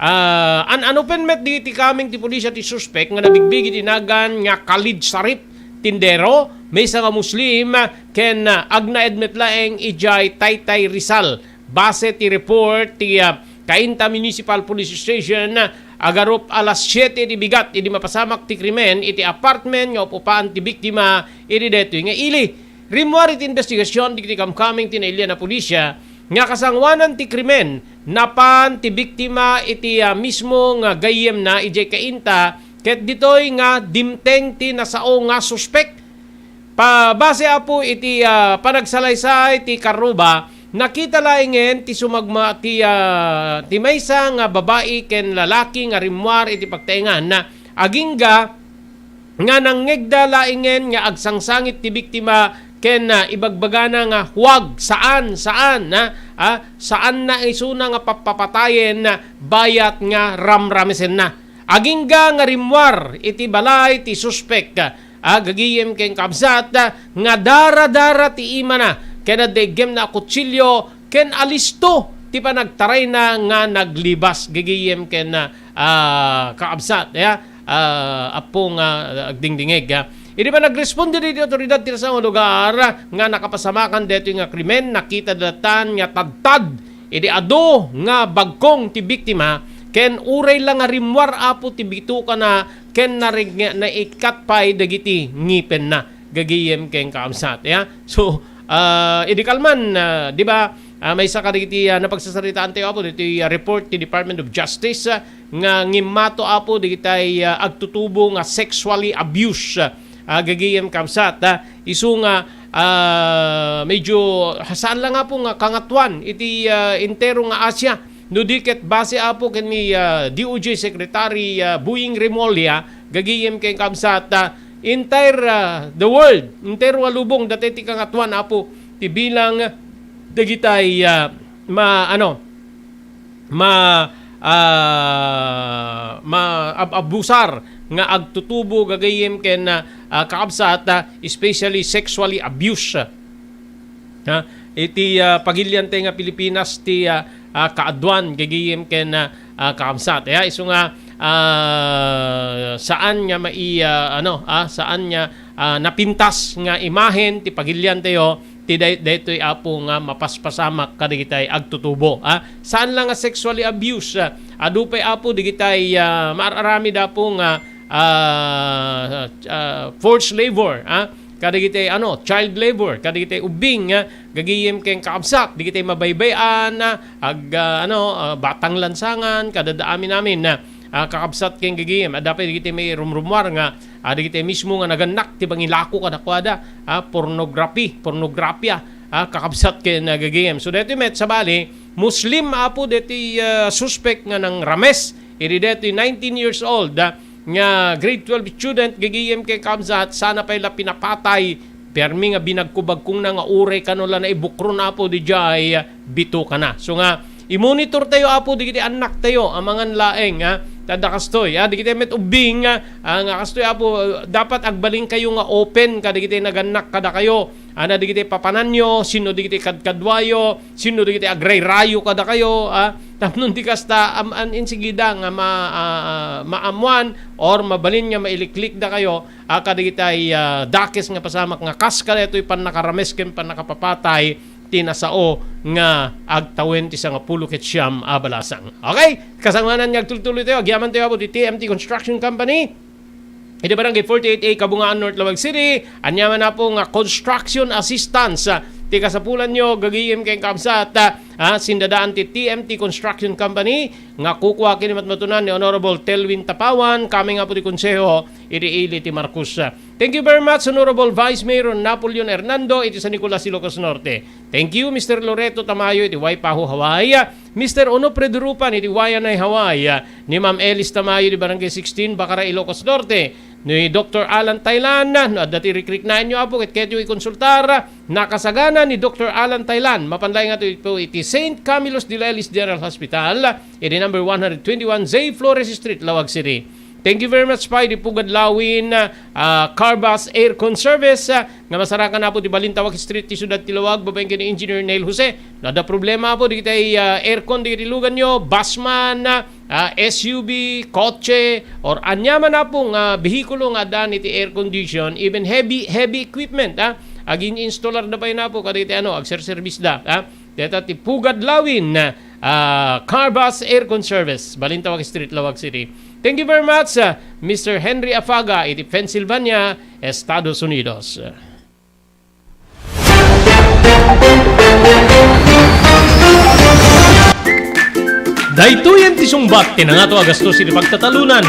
an open met di kaming ti pulisya ti suspect nga nabigbigi tinagan nga Khalid Sarip tindero may nga Muslim ken agna edmet laeng ijay Taytay Rizal base ti report ti Cainta Municipal Police Station agarop alas 7 di bigat idi mapasamak ti krimen iti apartment nga upupaan ti biktima idi detoy nga ili rimwari ti investigasyon di kamkaming tinailya na pulisya nga kasangwanan ti krimen napan ti biktima iti mismo nga gayem na ijay Cainta ket ditoy nga dimteng ti nasao nga suspect base apo iti panagsalaysay ti karuba nakita laingen ti sumagma ti maysa nga babae ken lalaki nga rimwar iti pagtaengan na agingga nga nangegda laingen nga agsangsangit ti biktima ken ibagbagana nga huwag saan na isuna nga papapatayen na bayat nga ramramesen na agingga nga rimwar iti balay ti suspect gagiyem ken kabsat nga dara-dara ti ima na ken adegem na kutsilyo ken alisto ti panagtaray na nga naglibas gagiyem ken kaabsat apo nga agdingdingeg Idi pa nagresponde dito otoridad ti sa lugar nga nakapasamakan dito nga krimen nakita datan nga tadtad idi ado nga bagkong ti biktima ken uray lang nga rimwar apo ti bituka na ken na ikat pay dagiti ngipen na gagiyem ken kaamsat so idi kalman di ba may isa kadagiti napagsasaritaan tayo apo dito report ti Department of Justice nga ngimato apo digitay agtutubo nga sexually abuse gagiyem kamsat isu nga medyo hasaan lang nga po nga kangatwan iti intero nga Asya no diket base apo ken ni DOJ Secretary Buing Remulla gagiyem ken kamsat entire the world entero alubong dati ti kangatwan apo ti bilang dagitay abusar nga agtutubo gagayem ken kaabsat especially sexually abuse iti pagilian nga Pilipinas ti kaadwan gagayem ken kaabsat isu nga saan nga saan nga napintas nga imahen ti pagilian tayo ti daytoy apo nga mapaspasamak kadigitay agtutubo saan lang nga sexually abuse adupay apo digitay maararami dapo nga forced labor kadigitay child labor kadigitay ubing gagiyem ken kaabsat digitay mabaybayan batang lansangan kadadaami namin na kakabsat ken gagiyem dapat digitay may rumrumwar nga digitay mismo nga naganak ti bangilako kadakwada pornografya kakabsat ken gagiyem so dito met sa bali Muslim apo dito suspect nga ng Rames iri dito 19 years old nga grade 12 student gagiyem ken kabsat sana pay la pinapatay permi nga binagkubagkong na nga uray kanula na ibukron apo di jay bito kana so nga i-monitor tayo apo digiti anak tayo amangan laeng tada kastoy digiti met ubing nga kastoy apo dapat agbaling kayo nga open kadigiti naganak kada kayo ana digiti papananyo sino digiti kadkadwayo sino digiti agray-rayo kada kayo tapnon di kasta insigida nga maamuan or mabalin nga mailiklik da kayo kadigitay dakes nga pasamak nga kaska ito'y panakarames ken panakapapatay tinasao nga agtawen ti nga pulo ket siyam abalasang. Okay? Kasangwanan nga agtuloy tayo. Agyaman tayo po di TMT Construction Company. Iti barangay 48A Kabungaan North Lawag City. Anyaman na po nga construction assistance. Ti kasapulan nyo gagiyem kay kamsat sindadaan ti TMT Construction Company nga kukuha kinimat matunan ni Honorable Telvin Tapawan kami nga po di konseho iti ti Marcos. Thank you very much Honorable Vice Mayor Napoleon Hernando iti San Nicolas Ilocos Norte. Thank you Mr. Loreto Tamayo iti Waipahu Hawaii. Mr. Onofre Durupan iti Wayanay Hawaii. Ni Ma'am Elis Tamayo di Barangay 16 Bacara Ilocos Norte. Ni Dr. Alan Thailan na dati recognize nyo apo ket ketyo ikonsultar nakasagana ni Dr. Alan Thailan mapanlay nga ito iti St. Camillus de Lelis General Hospital iti number 121 Zay Flores Street Lawag City. Thank you very much pa, di pugad lawin, Carbas Aircon Service, nga masarakan na po di Balintawak Street, ti Sudad Tilawag, babaeng kini Engineer Neil Jose. Nada problema po, di kita aircon, di kita ilugan nyo, busman, SUV, kotse, or anyaman na pong behikulo nga dan iti air condition, even heavy equipment, aging installer na pa yun na po, kada iti agser-service da, deta ti pugad lawin, Carbas Aircon Service, Balintawak Street, Lawag City. Thank you very much, Mr. Henry Afaga, iti Pennsylvania, Estados Unidos. Daytoyen ti sungbat ti nangato agastos iti pagtatalunan.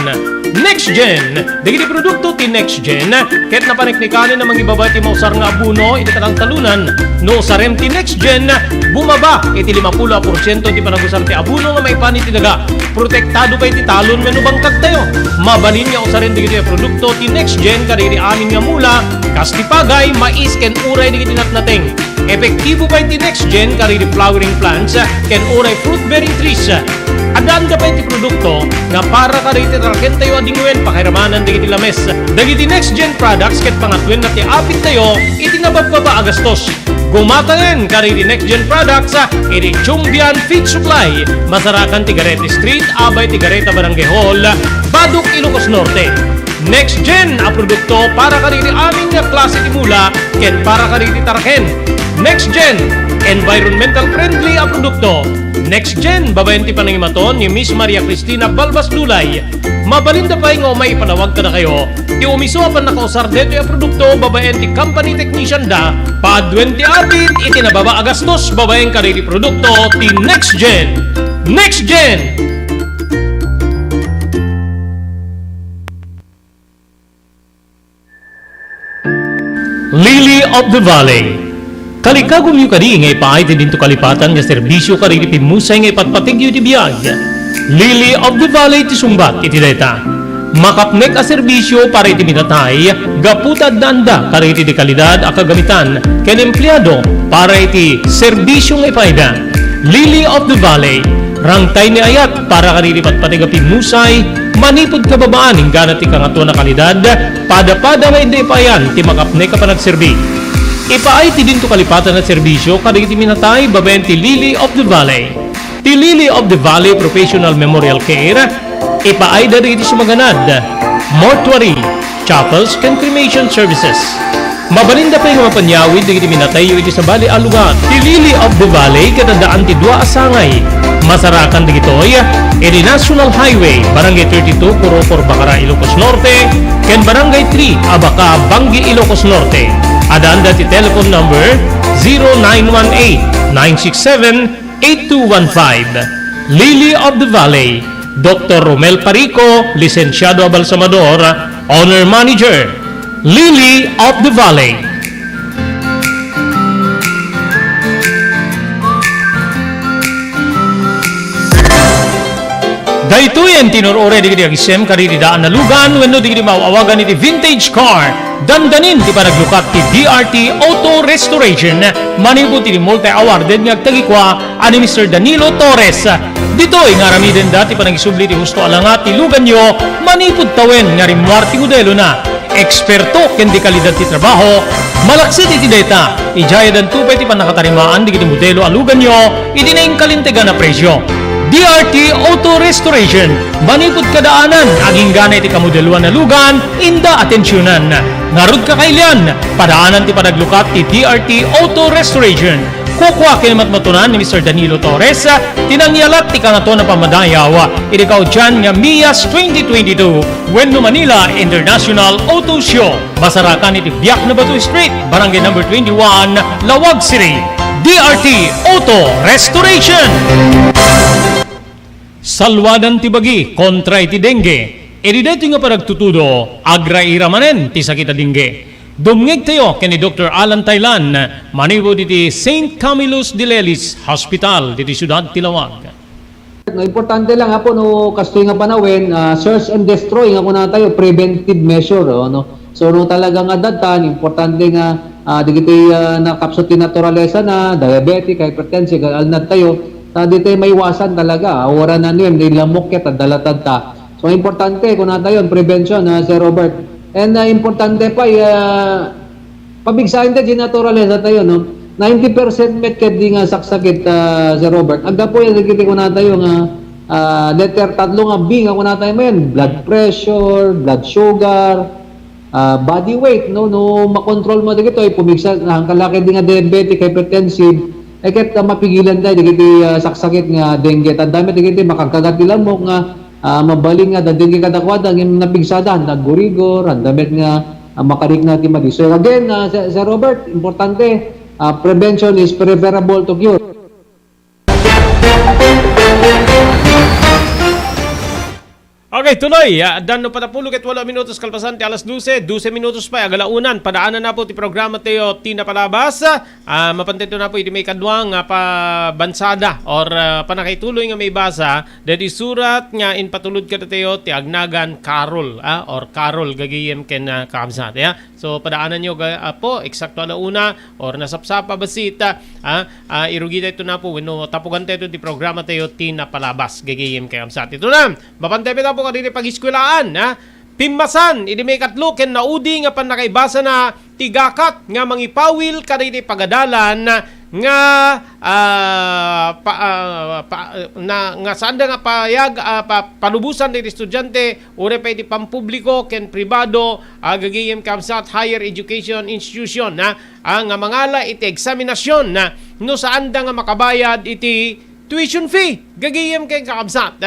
Next Gen, dagiti produkto ti Next Gen, ket napaniknikanin na mangibaba ti mausar nga abuno iti katang talunan. No sarem ti Next Gen, bumaba iti 50% ti panagusar ti abuno nga maipan iti daga. Protektado pa iti talon wenno bangkag tayo. Mabalin nga usarin dagiti produkto ti Next Gen kadiri amin nga mula, kas ti pagay mais ken uray dagiti natnateng. Epektibo pa iti Next Gen kadiri flowering plants ken uray fruit bearing trees. Adanda pa iti produkto nga para kariti tarken tayo adingwen pakiramanan dagiti lames. Dagiti Next Gen products ket pangatwen na ti apit tayo iti nga bababa agastos. Gumatangen kariti Next Gen products iti Chumbian Feed Supply, Masarakan Tigarete Street, Abay Tigareta Barangay Hall, Baduk Ilocos Norte. Next Gen a produkto para kariti aming nga klase ti mula ken para kariti tarken. Next Gen environmental friendly a produkto. Next Gen, babayan ti panangimaton ni Miss Maria Cristina Balbas Lulay. Mabalinda pa nga may panawag ka na kayo. Ti umiso pa nakausar dito yung produkto, babayan ti company technician da. Paadwen ti abit, iti nababa agastos, babayan ka rin ti produkto, ti Next Gen. Next Gen! Lily of the Valley. Kalikagom yung kari ngay paay ti dinto kalipatan nga serbisyo kari ti pimusay ngay patpatigyo ti biyag. Lily of the Valley ti sumbat iti dayta. Makapnek a serbisyo para iti minatay, gaputad danda kari iti di kalidad a kagamitan ken empleyado para iti serbisyo ngay paida. Lily of the Valley, rangtay ni ayat para kari iti patpatiga pimusay, manipod kababaan ing ganat ti kangato na kalidad, pada-pada nga hindi payan ti makapnek a panagserbi. Ipaay ti dinto kalipatan at serbisyo kadagit ti minatay babayan ti Lily of the Valley. Ti Lily of the Valley Professional Memorial Care, ipaay dagit ti sumaganad, mortuary, chapels, and cremation services. Mabalinda pa yung mapanyawid dagit ti minatay iti sa bali alugat. Ti Lily of the Valley kadadaan ti dua asangay. Masarakan dagitoy, iti National Highway, Barangay 32, Puropor, Bacara, Ilocos Norte, ken Barangay 3, Abaca, Bangi, Ilocos Norte. Adanda ti telephone number 0918-967-8215. Lily of the Valley, Dr. Romel Parico, Licenciado Abalsamador, Owner Manager, Lily of the Valley. Daytoyen tinurore di kiti agisem kariti daan na lugan wenno di kiti mawawagan iti vintage car. Dandanin di panaglukat ti DRT Auto Restoration. Manipod ti multi-awarded nga agtagikwa ani Mr. Danilo Torres. Ditoy nga ramiden dati panagisubli ti husto alangat ti lugan nyo, manipod tawen nga rimwar ti modelo na. Eksperto ken di kalidad ti trabaho, malaksit iti data. Ijayadan tupay ti panakatarimaan di kiti modelo alugan nyo, iti na kalintegan na presyo. DRT Auto Restoration, manipod kadaanan, aging gana iti kamodeluan na lugan, inda atensyonan. Narod kakailan, padaanan ti panaglukat ti DRT Auto Restoration. Kukwa kinamatmatunan ni Mr. Danilo Torres, tinangyalat ti kangato na pamadayaw, iti kaudyan nga MIAS 2022, Wenno Manila International Auto Show. Basarakan iti Biak na Batu Street, Barangay number 21, Lawag City. DRT Auto Restoration. Salwadan ti bagi kontra iti dengue. Edi nga paragtutudo agraira manen ti sakita dengue. Dumngeg tayo ken ni Dr. Alan Taylan, manipod iti St. Camillus de Lelis Hospital diti Siyudad Tilawag. Importante lang po no kastoy nga panawin, search and destroy nga kuna tayo preventive measure no. So no talaga nga datan importante nga digiti nakapsot ti naturalesa na diabetic, hypertensive, alnad tayo. Dito may iwasan talaga. Ora na niyan, lamok kita, dalatad ta. So importante kung nata yun, prevention, Sir Robert. And importante pa, pabigsahin tayo, naturalesa tayo, no? 90% met ket di nga saksakit, Sir Robert. Agda po yung nagkiti ko nata yung letter tatlo nga B nga kung nata mo yan, blood pressure, blood sugar, body weight, no makontrol mo dito ay pumigsa ang kalaki di nga diabetic, hypertensive, ay ket mapigilan tayo dito saksakit nga dengue. Tandami dito makakagat nila mo nga mabaling nga dengue kadakwada ng napigsada, nagurigor, andamit nga makarik na ti mali. So again, Sir Robert, importante, prevention is preferable to cure. Okay, tuloy. Dan no patapulog at 8 minutos kalpasan ti alas 12 minutos pa agalaunan. Padaanan na po ti programa tayo Tina Palabas. Mapantento na po iti may kadwang pabansada or panakaituloy nga may basa. Dati surat nga in patulod ka tayo ti agnagan Carol or Carol gagayem ken kaamsat. So padaanan nyo po eksakto alauna or nasapsapa basita. Irugita ito na po wenno tapugan tayo ti programa tayo Tina Palabas gagayem ken kaamsat. Ito na. Mapantento na po kadili pag-iskwelaan, Pimmasan, idi may katlo ken naudi nga panakaibasa na tigakat nga mangipawil kadili pagadalan nga nga saan nga payag palubusan ng estudyante ure pa iti pampubliko ken pribado gagayem kamsat higher education institution ang mangala iti eksaminasyon no saan nga makabayad iti tuition fee gagayem ken kakamsat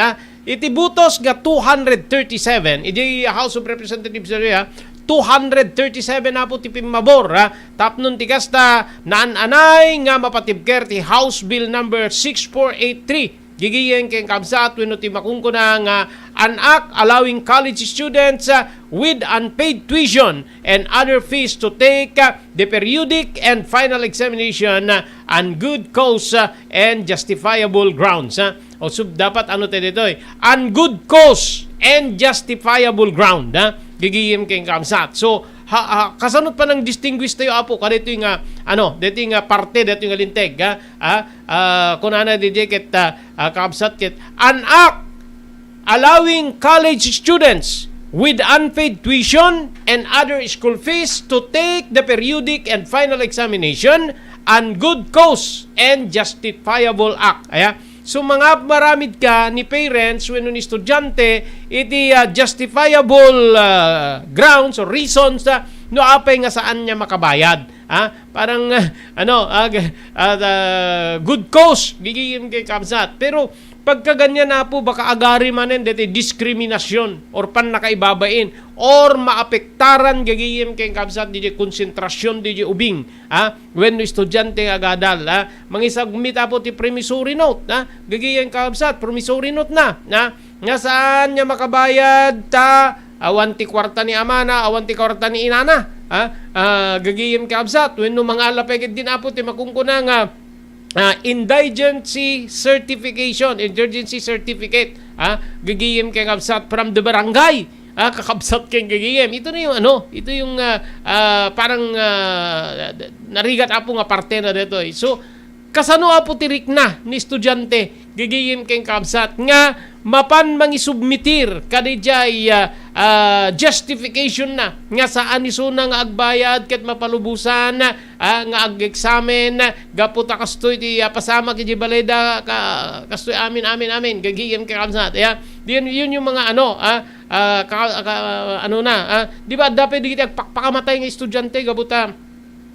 iti butos nga 237 iti House of Representatives area 237 na po ti Pimabor tapnon ti kasta naan-anay nga mapatibker ti House Bill number 6483 gigiyen ken kamsat wenno ti makungkuna nga anak allowing college students with unpaid tuition and other fees to take the periodic and final examination on good cause and justifiable grounds. O dapat ano tayo dito on good cause and justifiable ground. Gigiyim kayong kamsat. So, kasanot pa ng distinguish tayo apo kadito yung dito yung parte dito yung linteg kunana di ket kamsat ket an act allowing college students with unpaid tuition and other school fees to take the periodic and final examination on good cause and justifiable act. So mga maramid ka ni parents when ni estudyante iti justifiable grounds or reasons no apay nga saan niya makabayad. Parang good cause gigiyim kay kamsat. Pero pagkaganyan na po baka agari manen deti diskriminasyon or pan nakaibabain or maapektaran gagiyem kay kamsat di konsentrasyon di ubing when no estudyante agadal mangisagmit po ti promissory note gagiyem kamsat promissory note na nga saan niya makabayad awan ti kwarta ni ama na awan ti kwarta ni inana gagiyem kamsat when no mga alapeged din apo ti makungkuna nga indigency certificate gagiyem kay kabsat from the barangay kakabsat kay gagiyem ito na yung ito yung parang narigat apo nga parte na dito so kasano apo tirik na ni estudyante gagiyem kay kabsat nga mapan mangisubmitir kadijay justification na nga saan isuna nga agbayad ket mapalubusan nga ag-examen gaputa kastoy ti pasama kiti baleda kastoy amin gagiyem kay kamsat yun yung mga di ba dapat di kita pakamatay nga estudyante gabuta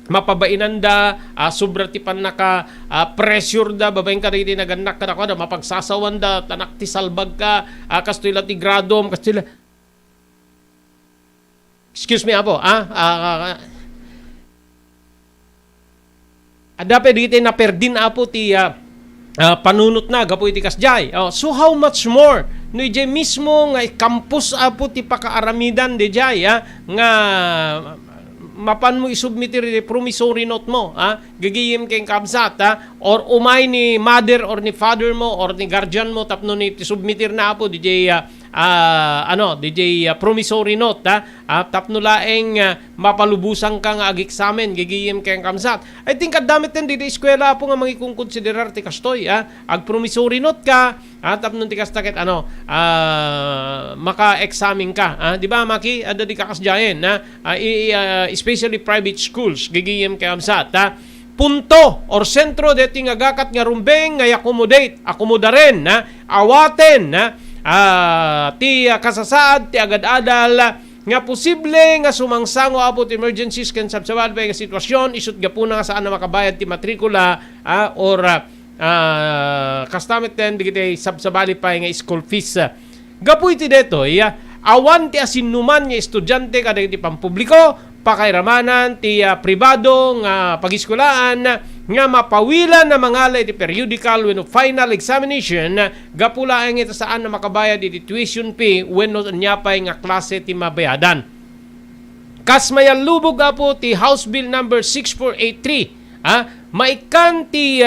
mapabainan da sobra ti panaka pressure da babaeng ka diti naganak ka da mapagsasawan da tanak ti salbag ka kastoy ti gradom kastoy excuse me apo dapat diti na perdin apo ti panunot na gapo iti kasjay so how much more no ije mismo nga campus apo ti pakaaramidan di jay nga mapan mo isubmitir ni promissory note mo gagiyim kay kabsat or umay ni mother or ni father mo or ni guardian mo tapno ni submitir na apo DJ DJ promissory note tapno laeng mapalubusan ka nga ag-examen gigiyem kayang kamsat. I think damit din dito eskwela po nga mga kung konsiderar ti kastoy ag promissory note ka tapno ti kastakit maka-examine ka di ba maki ada di kakasjayen especially private schools gigiyem kayang kamsat punto or sentro deti nga gakat nga rumbeng nga akomodaren awaten ti kasasaad ti agad-adal nga posible nga sumangsango apot emergencies ken sabsabal pa nga sitwasyon isut gapuna nga saan na makabayad ti matrikula or kastamit ten digiti sabsabali pa nga school fees gapu iti detoy awan ti asinuman nga estudyante kada iti pampubliko pakairamanan ti pribado nga pagiskulaan nga mapawilan na mangalay ti periodical when final examination gapula ang ito saan na makabayad iti tuition fee when nyapay nga klase ti mabayadan. Kas mayalubog po ti House Bill number 6483 maikan ti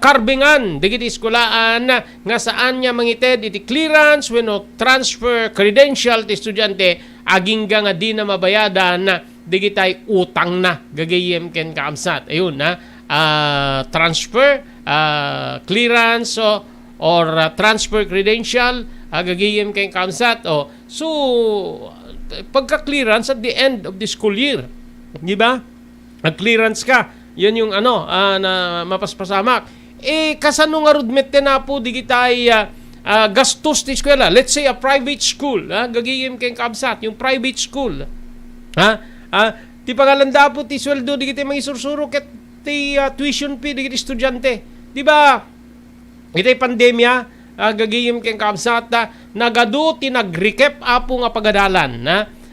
karbingan digiti eskulaan nga saan nya mangited iti clearance when transfer credential ti estudyante agingga nga di na mabayadan digitay utang na gagayem ken kaamsat ayun transfer clearance or transfer credential gagayem ken kaamsat so pagka clearance at the end of the school year di ba clearance ka yan yung na mapaspasamak kasano nga rudmet na po digitay gastos ti eskwela let's say a private school gagayem ken kaamsat yung private school ti pangalanda po ti sweldo digiti mga isursuro ket ti tuition fee digiti estudyante. Di ba? Itay pandemya gagayem ken kabsat nagadu ti nagrecap apo nga pagadalan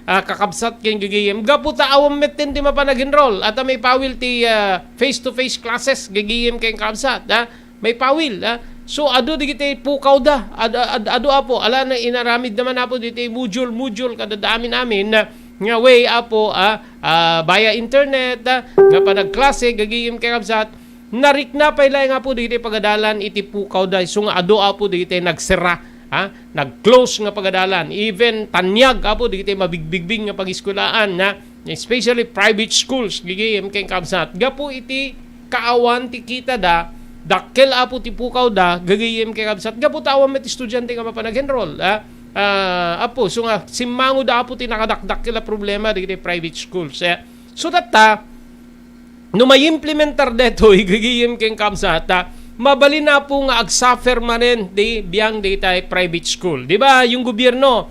kakabsat ken gagayem gapu ta awam metten ti mapanag-enroll at may pawil ti face to face classes gagayem ken kabsat may pawil so adu digiti pukaw da adu apo ala na inaramid naman apo digiti module kada dami namin nga way apo via internet nga panagklase gagayem kay kabsat narik na pailay nga po digiti pagadalan iti pukaw da so nga ado apo digiti nagsera nag-close nga pagadalan even tanyag apo digiti mabigbigbing nga pagiskulaan especially private schools gagayem kay kabsat gapo iti kaawan ti kita da dakkel apo ti pukaw da gagayem kay kabsat gapo tawam met estudyante nga mapanag-enroll apo so nga simmango da apo ti nakadakdak kila problema digiti private schools so that no may implementar deto igigiyem ken kamsat mabali na po nga agsuffer manen di biyang digitay private school di ba yung gobyerno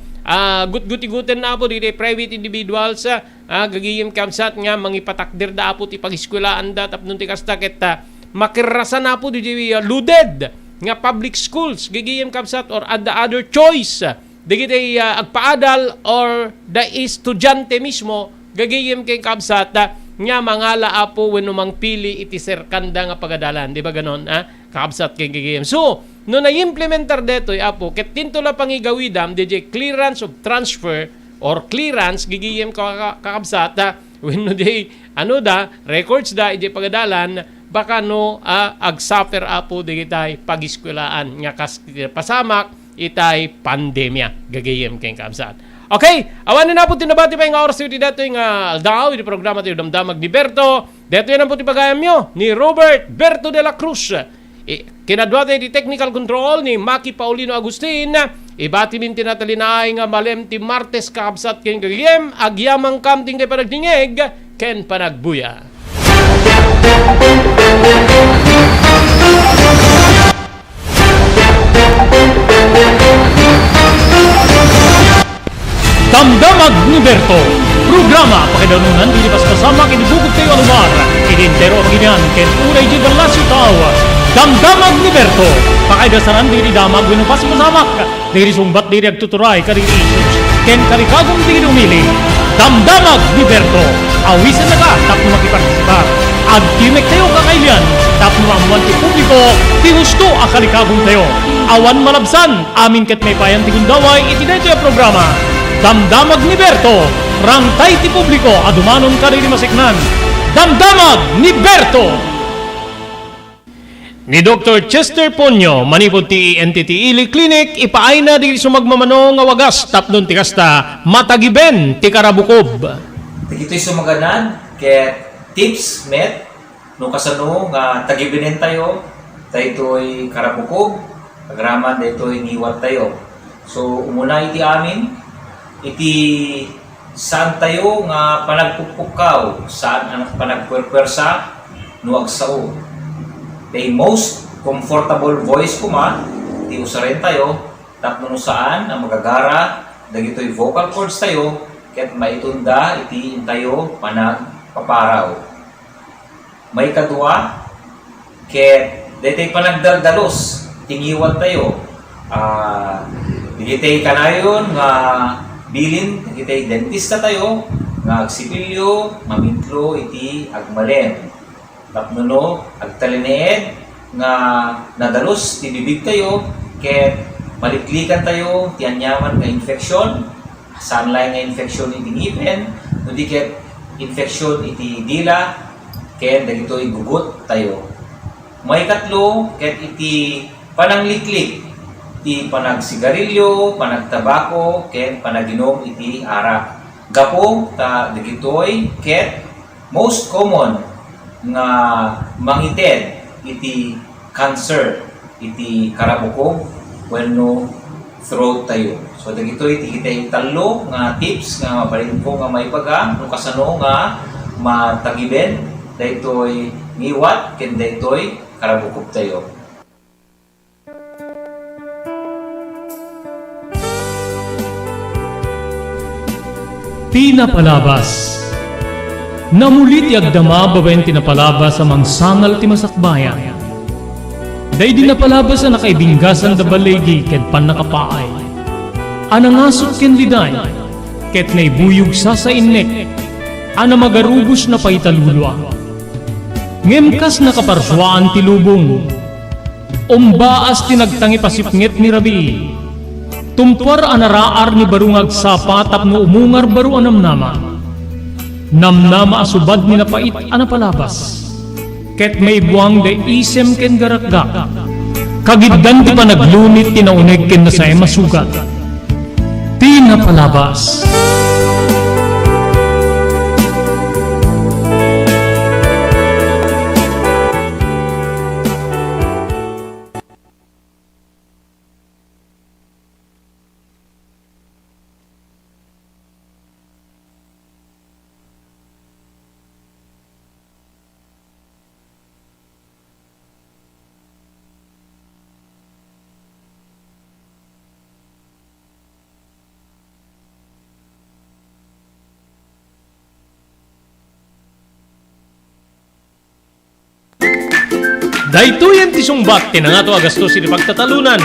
gut-guti-guten na po digitay private individuals gagiyem kamsat nga mangipatakder da apo ti pagiskulaan da tapnon ti kastakit makirasa na po digiti luded nga public schools gagiyem kamsat or the other choice digiti agpaadal or the estudyante mismo gagayem kay kabsat nga mangala apo wenno mangpili iti serkanda nga pagadalan di ba ganon kabsat kay gagayem so no na implementar detoy apo ket tinto la pangigawidam DJ clearance of transfer or clearance gagayem kakabsat wenno di records da iti pagadalan baka no agsuffer apo digitay pagiskulaan nga pasamak itay pandemya gagayem kay kabsat. Okay, awan na po tinabati pa yung oras iti dato yung aldaw iti programa tayo damdamag ni Berto. Dato yan ang po tipagayam nyo ni Robert Berto de la Cruz. Kinadwate di technical control ni Maki Paulino Agustin. Ibati min tinatalinay nga malem ti Martes kakabsat ken gagayem agyamang kamting kay panagdingeg ken panagbuya. Damdamag ni Berto. Programa pakidanunan dilipas kasama kinibugog kayo alumar. Idintero ang ginyan ken unay di balasyo tao. Damdamag ni Berto. Pakaidasaran diri damag winupas masamak. Diri sumbat diri agtuturay kadiri issues. Ken karikagong diri umili. Damdamag ni Berto. Awisan na ka tapno makipartisipar. Agtimek tayo kakailian. Tapno amuan ti publiko. Ti husto akalikagong tayo. Awan malabsan. Amin ket may payan ti gundaway iti daytoy programa. Damdamag ni Berto, rangtay ti publiko, adumanon ka rin masiknan. Damdamag ni Berto! ni Dr. Chester Ponyo, manipod ti NTT Ili Clinic, ipaay na di sumagmamano nga wagas, tapnon ti kasta, matagiben ti karabukob. Ito'y sumaganan, kaya tips, met, no kasano nga tagibinin tayo, daytoy karabukog, agraman daytoy niwat tayo. So, umuna iti amin, iti saan tayo nga panagpupukaw, saan ang panagpwerpwersa, no agsao. The most comfortable voice ko man, iti usarin tayo, tapno saan ang magagara, dagitoy vocal cords tayo, kaya't maitunda iti tayo panagpaparaw. May kadua, kaya't daytoy panagdaldalos, tingiwan tayo. Digitay kanayon nga bilin, digitay dentista tayo, nga agsipilyo, mamintlo iti agmalen. Tapno agtalineed nga nadalos ti bibig tayo, kaya't maliklikan tayo ti anyaman nga infeksyon, sanlay nga infeksyon iti ngipin, kundi kaya't infeksyon iti dila, kaya't dagitoy gugot tayo. May katlo, kaya't iti panangliklik, iti panagsigarilyo, panagtabako, kaya't panaginom iti arak. Gapo, dagitoy, kaya't most common nga mangited iti cancer, iti karabukog, wenno throat tayo. So dagitoy iti kita talo nga tips nga mabalin ko nga may paga no kasano nga matagiben daytoy ngiwat ken daytoy karabukog tayo. Tinapalabas. Namulit yagdama babaen tinapalabas amang sangal ti masakbayan. Day di napalabas na nakaibinggasan da balegi ket panakapaay. Anangasot ken liday ket naibuyog sa innek. Ana magarubos na paitalulwa. Ngemkas nakaparswaan ti lubong. Umbaas tinagtangi pasipnget ni Rabi. Tumpar anaraar ni barungag sapa tapno umungar baru anamnama. Namnama asubad ni napait anapalabas. Ket may buwang de isem ken garakgak. Kagiddan ti panaglunit tinaunig ken nasay masugat. Tinapalabas. Daytoyan ti sungbat ti nangato agastos iti pagtatalunan.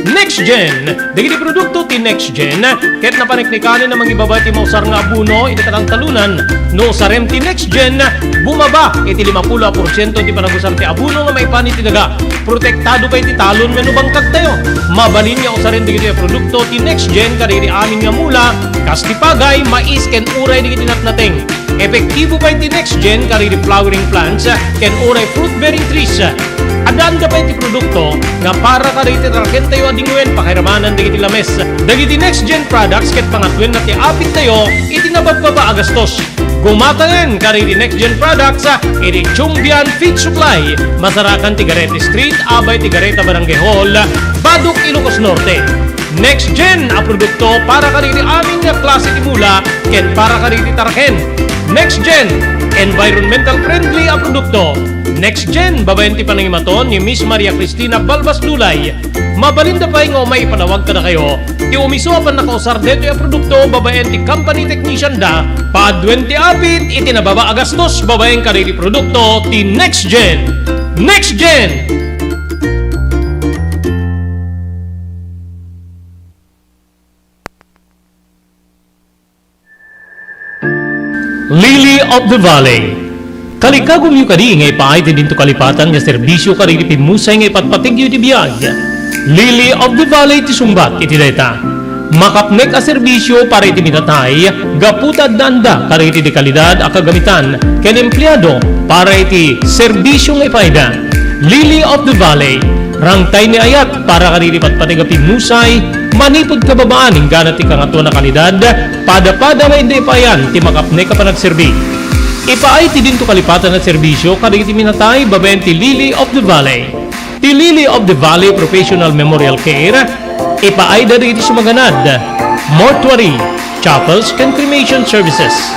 Next Gen, dagiti produkto ti Next Gen, ket napaniknikanin na mangibaba ti mausar nga abuno iti katang talunan. No sarem ti Next Gen, bumaba iti 50% ti panagusar ti abuno nga maipan iti daga. Protektado pa iti talon wenno bangkag tayo. Mabalin nga usarin dagiti produkto ti Next Gen kadiri amin nga mula, kas ti pagay, mais ken uray dagiti natnating. Epektibo pa iti Next Gen kariri flowering plants ken uray fruit bearing trees. Adanda pa iti produkto nga para kariti tarken tayo adingwen pakiramanan dagiti lames. Dagiti Next Gen products ket pangatwen na ti apit tayo iti nabagbaba agastos. Gumatangen kariti Next Gen products iti Chumbian Feed Supply, Masarakan Tigarete Street, Abay Tigareta Barangay Hall, Baduk Ilocos Norte. Next Gen a produkto para kariti aming nga klase ti mula ken para kariti tarken. Next Gen, environmental friendly ang produkto. Next Gen, babayan ti panangimaton ni Miss Maria Cristina Balbas Lulay. Mabalinda pa yung may panawag ka na kayo. Ti umiso pa nakausar dito yung produkto, babayan ti company technician da. Paadwen ti apit, itinababa agastos, babayan karili produkto ti Next Gen. Next Gen! Lily of the Valley. Kalikagom yung kari ngay paay ti dinto kalipatan nga serbisyo karili pimusay ngay patpatigyo ti biyag. Lily of the Valley ti sumbat iti deta. Makapnek a serbisyo para iti minatay, gaputad danda karili di kalidad a kagamitan ken empleyado para iti serbisyo ngay paida. Lily of the Valley. Rangtay ni ayat para kanilipat patigapi musay, manipod kababaan hingga ti kangato na kalidad, pada-pada nga hindi pa yan, ti makapne ka pa nagserbi. Ipaay ti din to kalipatan na serbisyo kada iti minatay babaen ti Lily of the Valley. Ti Lily of the Valley Professional Memorial Care, ipaay dari iti sumaganad, mortuary, chapels, and cremation services.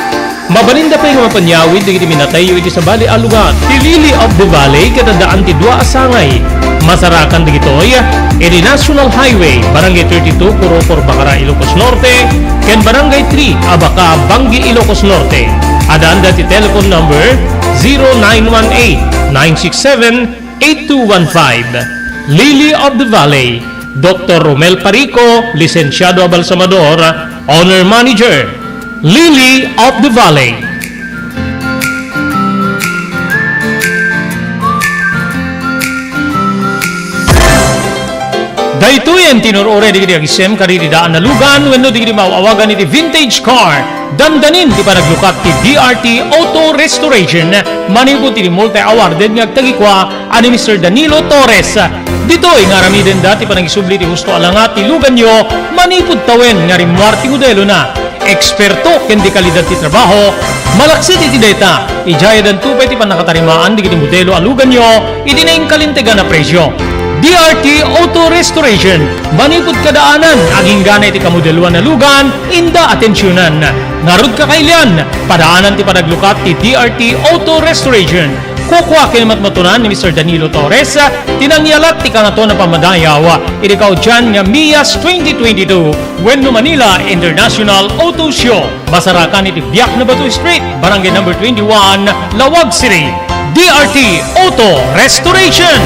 Mabalinda pa yung mapanyawid na iti minatayo iti sa Bali alugat. Ti Lily of the Valley katandaan ti dua asangay. Masarakan di gitoy, iti National Highway, Barangay 32, Kurokor, Bacara, Ilocos Norte, ken Barangay 3, Abaca, Bangi, Ilocos Norte. Adanda ti telephone number 0918-967-8215. Lily of the Valley, Dr. Romel Parico, Lisensyado Abalsamador, Honor Manager, Lily of the Valley. Dahito yan tinurore di kiti agisem karididaan na lugan wenno di kiti mawawagan iti vintage car. Dandanin di pa naglukat ti DRT Auto Restoration manipod ti multi-awarded nga agtagikwa ani Mr. Danilo Torres. Dito nga ramiden dati pa nagisubli ti husto alangat ti lugan nyo manipod tawen nga rimwar ti modelo na. Eksperto ken di kalidad ti trabaho, malaksit iti data, ijaya dan tupay ti panakatarimaan di kiti modelo alugan nyo, iti na kalintegan na presyo. DRT Auto Restoration, manipod kadaanan, aging ganay ti kamodeluan na lugan, inda atensyonan. Narod ka kailian, padaanan ti panaglukat ti DRT Auto Restoration. Kukwa kinamatmatunan ni Mr. Danilo Torres, tinangyalat ti kangato na pamadayaw, irikaw dyan nga Mias 2022, Wenno Manila International Auto Show. Masarakan iti Biak na Batu Street, Barangay number 21, Lawag City. DRT Auto Restoration.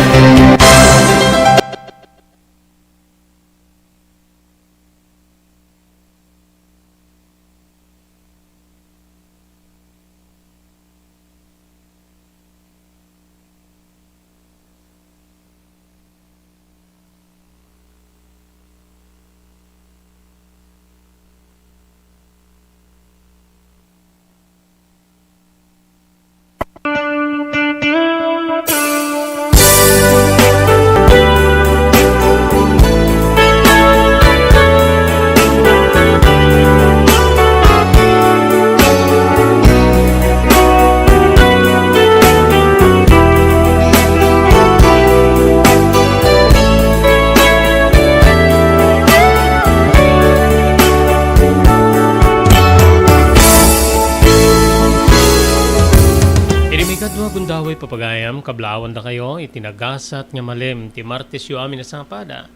Gundaway papagayam, kablawan na kayo, itinagasat nga malem, ti Martes yu amin na sangapada.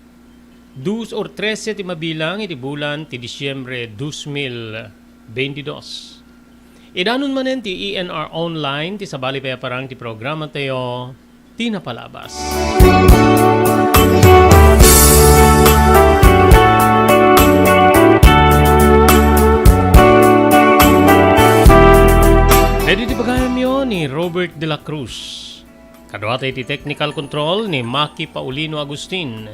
2 or 13 ti mabilang, iti bulan, ti Disyembre 2022. Idanon manen ti ENR Online, ti sabali pa parang ti programa tayo, ti napalabas. Ready ti pagayam yun ni Robert de la Cruz. Kadwatay ti technical control ni Maki Paulino Agustin.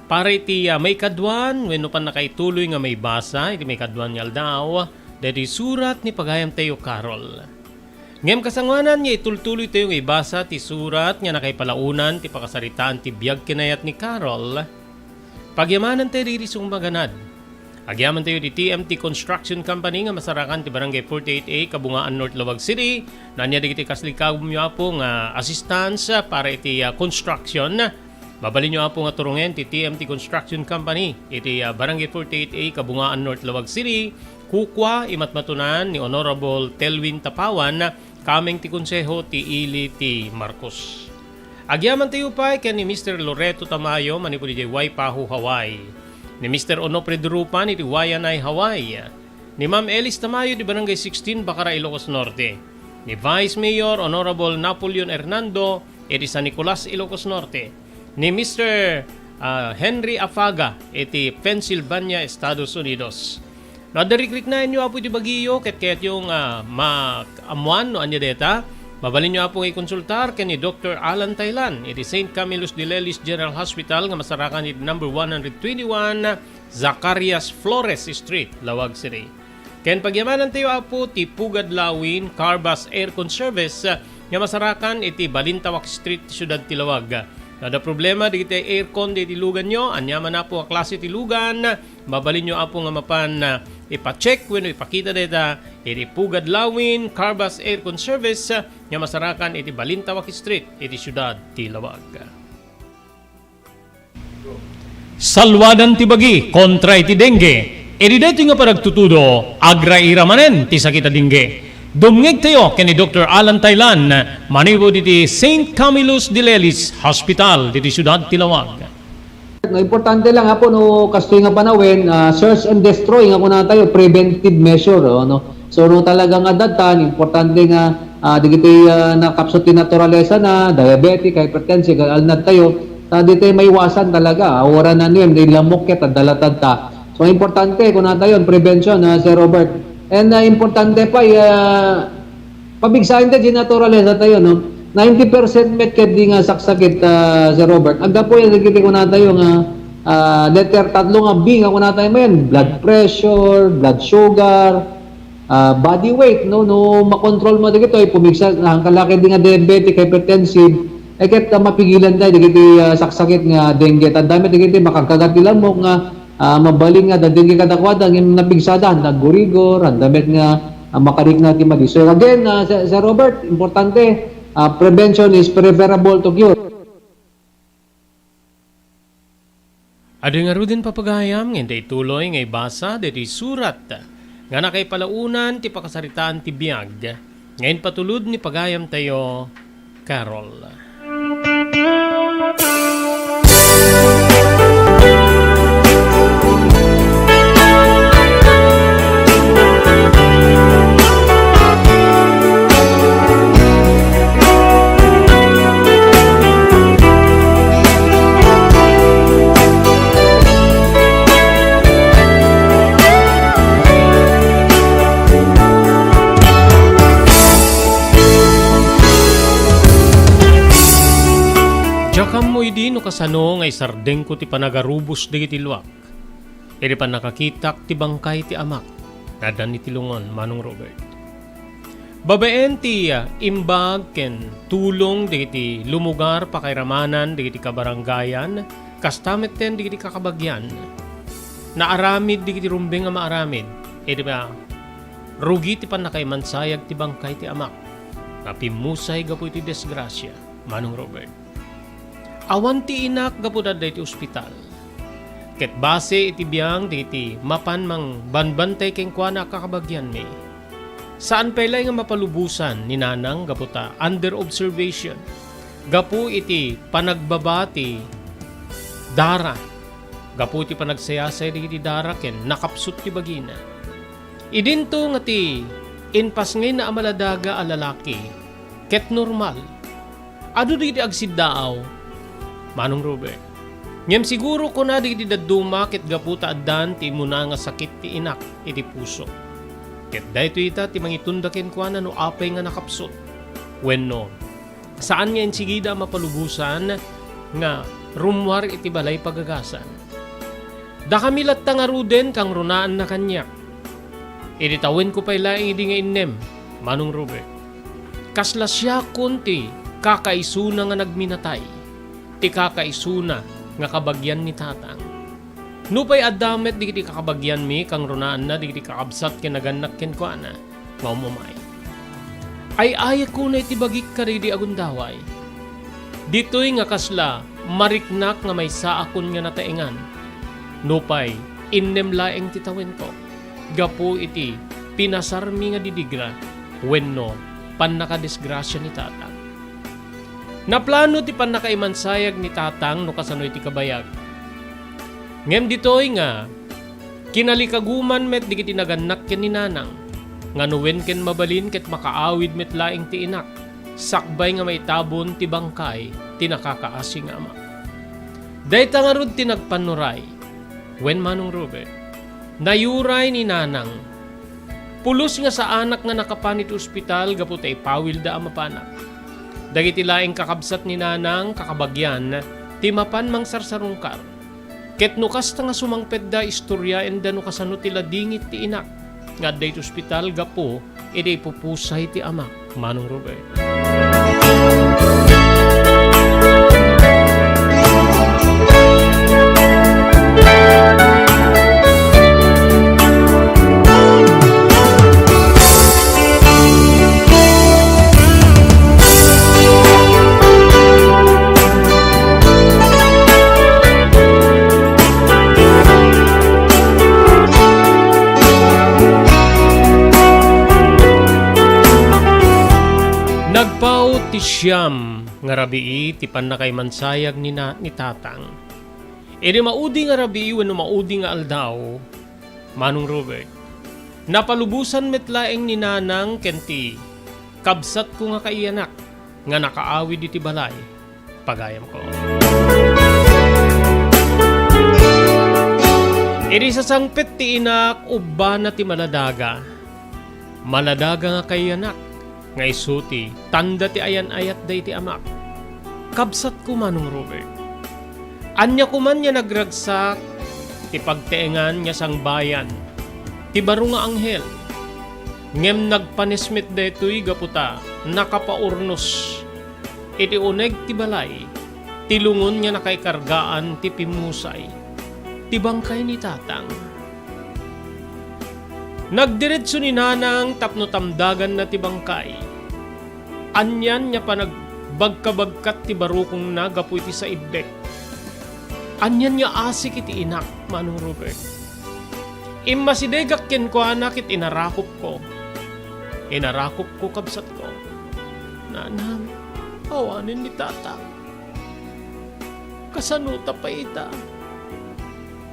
Para iti may kadwan, wenno pan nakaituloy nga may basa, iti may kadwan nyal daw, dati surat ni pagayam tayo Carol. Ngem kasangwanan niya itultuloy tayo nga ibasa ti surat nga nakaipalaunan ti pakasaritaan ti biyag kinayat ni Carol. Pagyamanan tayo diri sung maganad. Agyaman tayo di TMT Construction Company nga masarakan ti Barangay 48A, Kabungaan, North Lawag City. Nanya di kiti kaslikawom nyo po nga assistance para iti construction. Babalin nyo po nga turungen ti TMT Construction Company. Iti Barangay 48A, Kabungaan, North Lawag City. Kukwa imatmatunan ni Honorable Telwin Tapawan, kameng ti konseho ti Ili ti Marcos. Agyaman tayo pa kay ni Mr. Loreto Tamayo, manipod di Waipahu, Hawaii. Ni Mr. Onofre Durupan, iti Wayanay, Hawaii. Ni Ma'am Elis Tamayo, di Barangay 16, Bacara, Ilocos Norte. Ni Vice Mayor Honorable Napoleon Hernando, iti San Nicolas, Ilocos Norte. Ni Mr. Henry Afaga, iti Pennsylvania, Estados Unidos. Nadariklik na inyo apo iti Baguio, ket yung maamuan no anya deta. Mabalin nyo po i-konsultar kay ni Dr. Alan Taylan, iti St. Camillus de Lelis General Hospital nga masarakan iti number 121 Zacarias Flores Street, Lawag City. Ken pagyamanan tayo apo ti Pugad Lawin Carbas Aircon Service, nga masarakan iti Balintawak Street, Syudad Tilawag. Nada problema di kita aircon di tilugan nyo, anyaman na po ang klase tilugan, mabalin nyo apo nga mapan ipacheck when ipakita dita iti Pugad Lawin Carbas Aircon Service nga masarakan iti Balintawak Street, iti Syudad Tilawag. Salwadan ti bagi kontra iti dengue. Iti dito nga paragtutudo, agra-ira manen ti sakita dengue. Dumngeg tayo kani Dr. Alan Taylan, manibo diti St. Camillus de Lelis Hospital, diti Syudad Tilawag. No, importante lang hapo no kastoy nga panawin, search and destroy nga kuna tayo preventive measure no. So no talaga nga datan importante nga digiti nakapsot ti naturalesa na diabetic, hypertensive, alnad tayo. Dito may iwasan talaga. Ora na niyo di lamok ket dalatad ta. So importante kuna tayo prevention Sir Robert. And importante pa pabigsahin ta di naturalesa tayo no. 90% met ket di nga saksakit Sir Robert. Agda po yan digiti kuna tayo nga letter tatlo nga B nga kuna tayo mayan, blood pressure, blood sugar, body weight no makontrol mo dito ay pumigsa ang kalaki di nga diabetic, hypertensive ay ket mapigilan tayo digiti saksakit nga dengue. Tandami digiti makakagat nila mo nga mabaling nga dengue kadakwada ng napigsada naggurigor andamit nga makarik na ti madi. So again Sir Robert, importante prevention is preferable to cure. Ado nga rin papagayam, nga tuloy nga ibasa, dito surat, nga na kay palaunan, ti pakasaritaan ti biyag, ngayon patulod ni pagayam tayo, Carol. Jakam mo idi no kasano ngay sardeng ko ti panagarubos di ti luwak. Edi pa nakakitak ti bangkay ti amak. Nadan ni tilungon Manong Robert. Babaen ti imbag ken tulong di ti lumugar pakairamanan di ti kabaranggayan. Kastamet ten di ti kakabagyan. Naaramid di ti rumbeng nga maaramid. Edi pa rugi ti panakaimansayag ti bangkay ti amak. Napimusay gapu ti desgrasya Manong Robert. Awan ti inak gapuda iti ospital. Ket base iti biyang iti mapan mang banbantay keng kuana kakabagyan mi. Saan pelay nga mapalubusan ni nanang gaputa under observation. Gapu iti panagbabati dara. Gapu iti panagsayasay iti dara ken nakapsut ti bagina. Idinto nga ti inpas ngay na amaladaga a lalaki ket normal. Adu di agsiddaaw Manong Robert. Ngem siguro ko na di daduma ket gaputa addan ti muna nga sakit ti inak iti puso. Ket dayto ita ti mangitundaken kuana no apay nga nakapsot. Wenno saan nga insigida mapalubusan nga rumwar iti balay pagagasan. Da kami latta nga ruden kang runaan na kanya. Iti tawen ko pay laing idi nga innem Manong Robert. Kasla siya kunti kakaisuna nga nagminatay. Ti kakaisuna nga kabagyan ni tatang. Nupay adamet di kiti kakabagyan mi kang runaan na di kiti kakabsat kinaganak ken kuana maumumay. Ay ko na iti bagik kari di agundaway. Ditoy nga kasla mariknak nga may saakon nga nataingan. Nupay innem laeng titawen ko. Gapu iti pinasarmi nga didigra wenno pannakadisgrasya ni tatang. Naplano ti panakaimansayag ni tatang no kasanoy ti kabayag. Ngem ditoy nga kinalikaguman met di kiti naganak ken ni nanang. Nganuwen ken mabalin ket makaawid met laing ti inak. Sakbay nga may tabon ti bangkay ti nakakaasi nga ama. Dayta nga rod ti nagpanuray. Wen Manong Robert. Nayuray ni nanang. Pulos nga sa anak nga nakapanit ospital gapu tay pawil da amapanak. Dagiti laing kakabsat ni nanang kakabagyan ti mapan mang sarsarungkar. Ket no kasta nga sumangped da istorya enda no kasano tila dingit ti inak. Nga dayto ospital gapo edi pupusay ti amak Manong Robert. Nagpao ti siyam nga rabii ti panakay mansayag ni tatang. Edi maudi nga rabii wenno maudi nga aldaw, Manong Robert. Napalubusan metlaeng ni nanang kenti. Kabsat ko nga kaiyanak nga nakaawi di ti balay. Pagayam ko. Edi sa sangpet ti inak uban na ti maladaga. Maladaga nga kaiyanak. Nga isuti, tanda ti ayan-ayat day ti amak. Kabsat ko Manong Robert. Anya kuman niya nagragsak, ti pagteengan niya sang bayan, ti baro nga anghel. Ngem nagpanismit detoy gaputa, nakapaurnos. Iti uneg ti balay, ti lungon niya nakaikargaan ti pimusay, ti bangkay ni tatang. Nagdiretso ni nanang tapno tamdagan na ti bangkay. Anyan niya pa nagbagkabagkat ti barukong nagapoy ti sa idbek. Anyan niya asik iti inak, Manong Robert. Immasidegak ken ko anak it inarakop ko. Inarakop ko kabsat ko. Nanang, awanin ni tata. Kasanuta pa ita.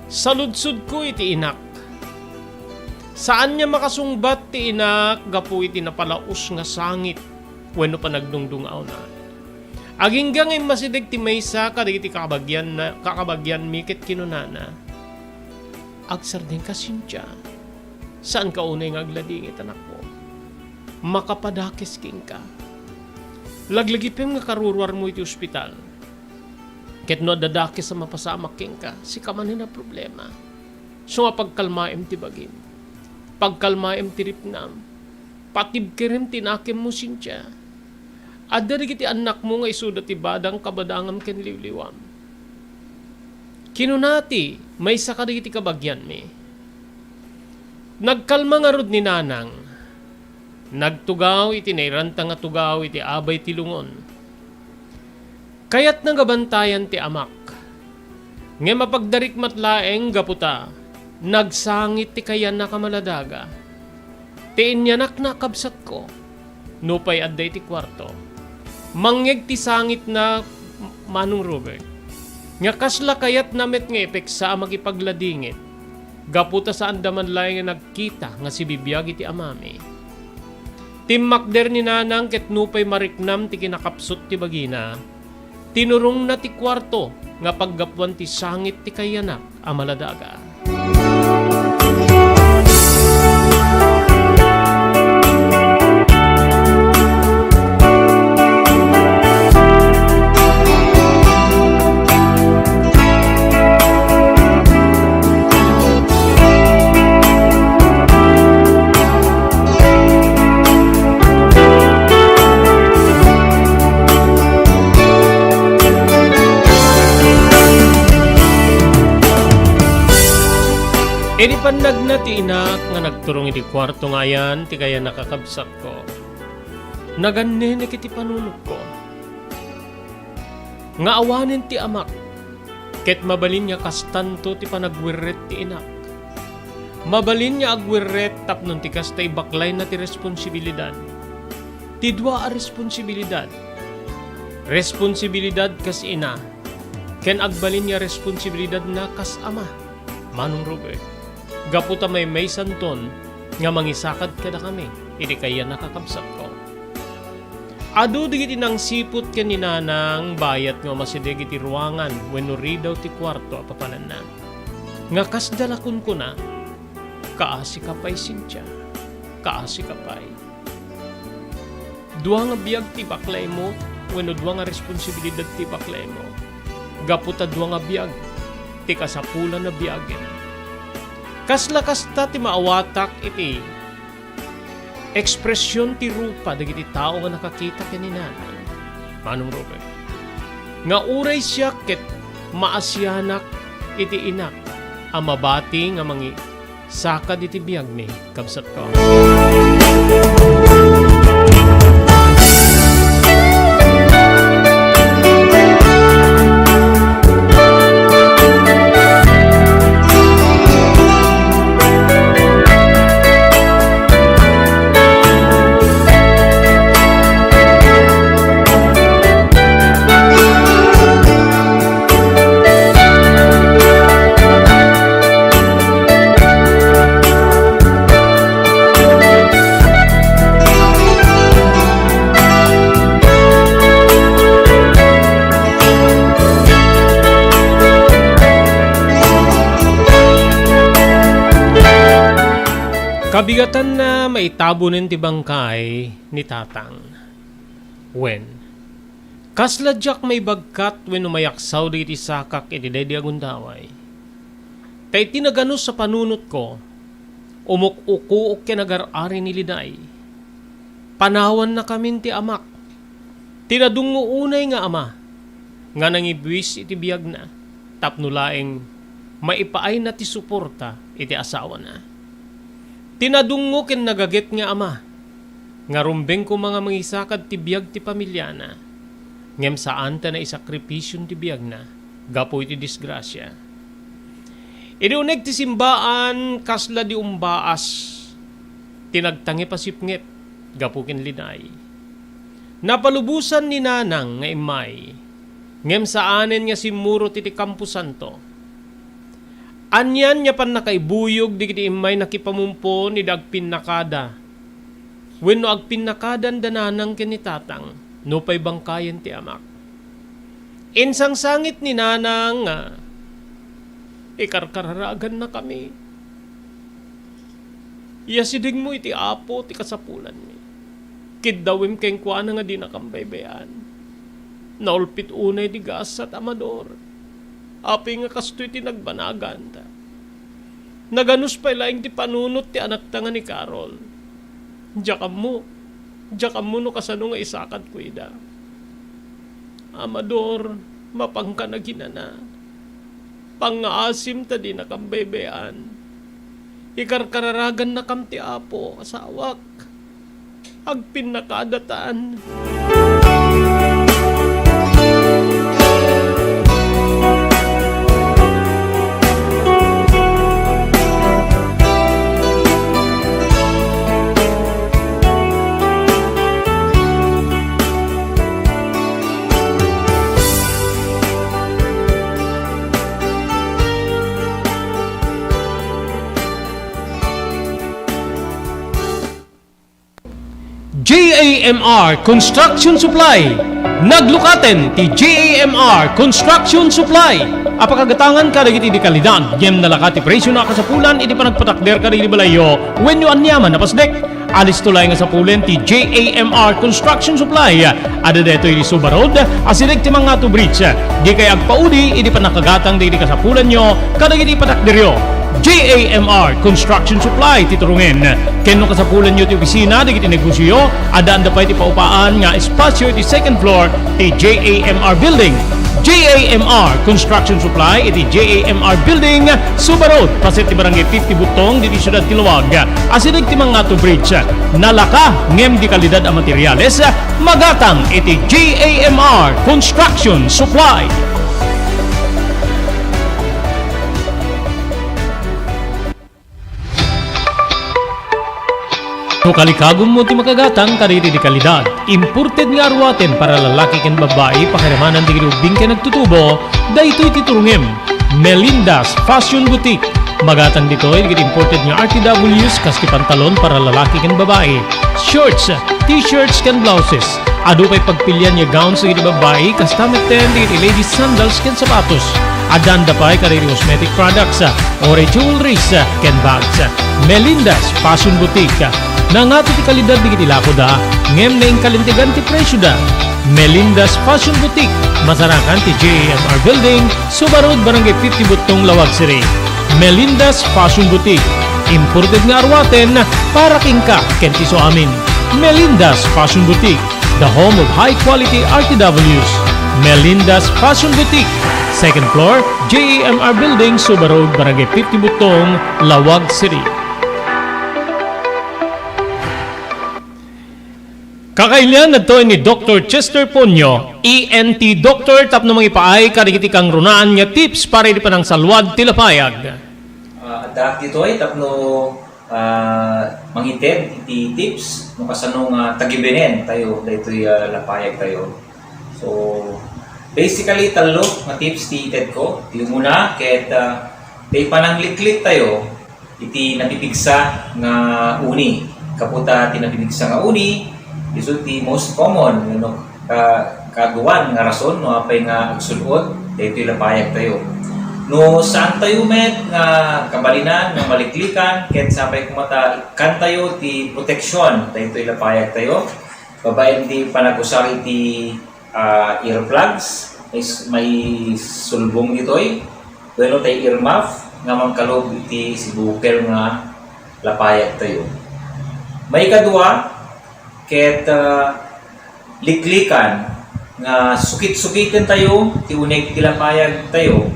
Saludsud ko iti inak. Saan niya makasungbat ti inak gapu iti napalaus nga sangit wenno pa nagdungdungaw na. Aginggang masideg ti maysa kadagiti kakabagyan mikit kinunana. Agsardeng ka Cynthia. Saan ka unay nga agladingit anak ko? Makapadakis king ka. Laglagipim nga karurwar mo iti ospital. Ket no dadakis sa mapasamak king ka, si kamanin na problema. So nga pagkalmaem ti bagim. Pagkalmaem ti ripnam. Patib kirim tinakim mo Cynthia. Adari kiti anak mo nga isuda ti badang kabadangam ken liwliwam. Kinunati, may sakadi kiti kabagyan mi. Nagkalma nga rod ni nanang. Nagtugaw iti nairanta nga tugaw iti abay ti lungon. Kayat nang gabantayan ti amak. Nga mapagdarik matlaeng gaputa. Nagsangit ti kayan na kamaladaga. Ti inyanak na kabsat ko. Nupay adday ti kwarto. Mangyeg ti sangit na Manong Robert. Nga kasla kayat namet nga epek sa magipagladingit. Gaputa sa andaman laing nga nagkita nga si bibiyag iti amami. Timmakder ni nanang ket nupay mariknam ti kinakapsot ti bagina. Tinurong na ti kwarto nga paggapuan ti sangit ti kayanak amaladaga. Edi pandag na ti inak nga nagturong iti kwarto nga yan ti kaya nakakabsak ko. Nagannen kiti panunot ko. Nga awanin ti amak. Ket mabalin niya kastanto ti panagwirret ti inak. Mabalin niya agwirret tapnon ti kastay baklay na ti responsibilidad. Ti dua a responsibilidad. Responsibilidad kas ina. Ken agbalin niya responsibilidad na kas ama. Manong Robert. Gaputa may santon nga mangisakad kada kami. Idi kaya nakakabsak ko. Adu digiti nang sipot ken ni nanang bayat nga masideg iti ruangan wenno ridaw ti kwarto apapanan na. Nga kas dalakon ko na kaasi kapay Cynthia. Kaasi kapay. Dua nga biyag ti baklay mo wenno dua nga responsibilidad ti baklay mo. Gaputa dua nga biyag ti kasapulan na biyagin. Kasla kasta ti maawatak iti ekspresyon ti rupa dagiti tao nga nakakita ken ni nanay. Manong Robert. Nga uray siya ket maasyanak iti inak ang mabati nga mangi sakad iti biyag ni kabsat ko. Kabigatan na maitabunin ti bangkay ni Tatang. When? Kasladyak may bagkat when umayaksaw di iti sakak iti dedi agundaway. Tay tinaganos sa panunot ko, umuk-uku kinagar-ari ni Liday. Panawan na kami ti amak. Tinadungo unay nga ama, nga nangibwis iti biyag na, tapnulaeng maipaay na ti suporta iti asawa na. Tinadungo ken nagaget nga ama, nga rumbeng ko mga mangisakad ti biyag ti pamilya na, ngem saan ta na isakripisyon ti biyag na, gapo iti disgrasya. Idiuneg ti simbaan kasla di umbaas, tinagtangi pasipnget, gapo ken Liday. Napalubusan ni Nanang nga imay, ngem saanen nga simuro ti Kampo Santo. Anyan niya pan nakaibuyog di kiti imay nakipamumpo ni dagpin nakada. Wenno agpin nakadan dananang ken ni Tatang, no pay bangkayan ti amak. Insang sangit ni Nanang nga, ikarkararagan na kami. Iyasiding mo iti apo ti kasapulan mi. Kiddawim keng kuana nga di nakambaybayan. Naulpit unay di gas at amador. Api nga kastoy ti nagbanagan ta. Naganus pa ilaing ti panunot ti anak ta nga ni Carol. Jakam mo no kasano nga isakad ko ida. Amador, mapangka na ginana. Pangaasim ta di nakambaybayan. Ikarkararagan na kam ti apo, asawak. Agpin nakadataan. JAMR Construction Supply. Naglukaten ti JAMR Construction Supply. Apakagatangan ka dagiti di kalidad, yem nalakati presyo na kasapulan, iti panagpatakder ka dagiti balayo, when you anyaman napasdek. Alis tulay nga sapulen ti JAMR Construction Supply. Ada deto iti Suba Road, asilig ti mga to bridge. Di kay agpaudi, iti panakagatang di kasapulan nyo, kadagiti patakderyo. JAMR Construction Supply titurungin. Kenno kasapulan nyo ti opisina, digiti negosyo, adaan da pa iti paupaan nga espasyo iti second floor ti JAMR Building. JAMR Construction Supply iti JAMR Building, Suba Road, paset ti barangay 50 Butong, diti Syudad Tiluag. Asilig ti mga to bridge, nalaka ngem di kalidad ang materyales, magatang iti JAMR Construction Supply. No kalikagom mo ti makagatang kariri di kalidad. Imported nga arwaten para lalaki ken babae pakiramanan di grubing ken nagtutubo, daytoy titurungem. Melinda's Fashion Boutique. Magatang ditoy digit imported nga RTWs kas ti pantalon para lalaki ken babae. Shorts, t-shirts ken blouses. Adu pay pagpilian nga gowns digit babae kas tameten digit ladies sandals ken sapatos. Adan da pay kariri cosmetic products, ore jewelries ken bags. Melinda's Fashion Boutique. Nangato ti kalidad di kiti lako da, ngem na kalintigan ti presyo da. Melinda's Fashion Boutique, masarakan ti JAMR Building, Suba Road, Barangay 50 Butong, Lawag City. Melinda's Fashion Boutique, imported nga arwaten para king ka, ken ti so amin. Melinda's Fashion Boutique, the home of high-quality RTWs. Melinda's Fashion Boutique. Second floor, JEMR Building, Suba Road, Barangay 50 Butong, Lawag City. Kakailan na to ni Dr. Chester Ponyo, ENT Doctor, tapno mga ipaay karigiti kang runaan nga tips para di pa ng salwad tilapayag. At dito ay tapno mangited iti tips no kasano nga tagibenen tayo daytoy lapayag tayo. So basically talo nga tips ti ited ko. Ti muna ket tay panangliklik tayo iti napipigsa nga uni. Kaputa ti napipigsa nga uni isu ti most common kaguan nga rason no apay nga agsulod daytoy lapayag tayo. No saan tayo met nga kabalinan nga maliklikan ket sapay kumata kan tayo ti proteksyon daytoy lapayag tayo. Babaen ti panagusar iti earplugs may sulbong ditoy. Bueno tay earmuff nga mangkalob iti sibukel nga lapayag tayo. May kadua ket liklikan nga sukit-sukitin tayo ti unig ti lapayag tayo.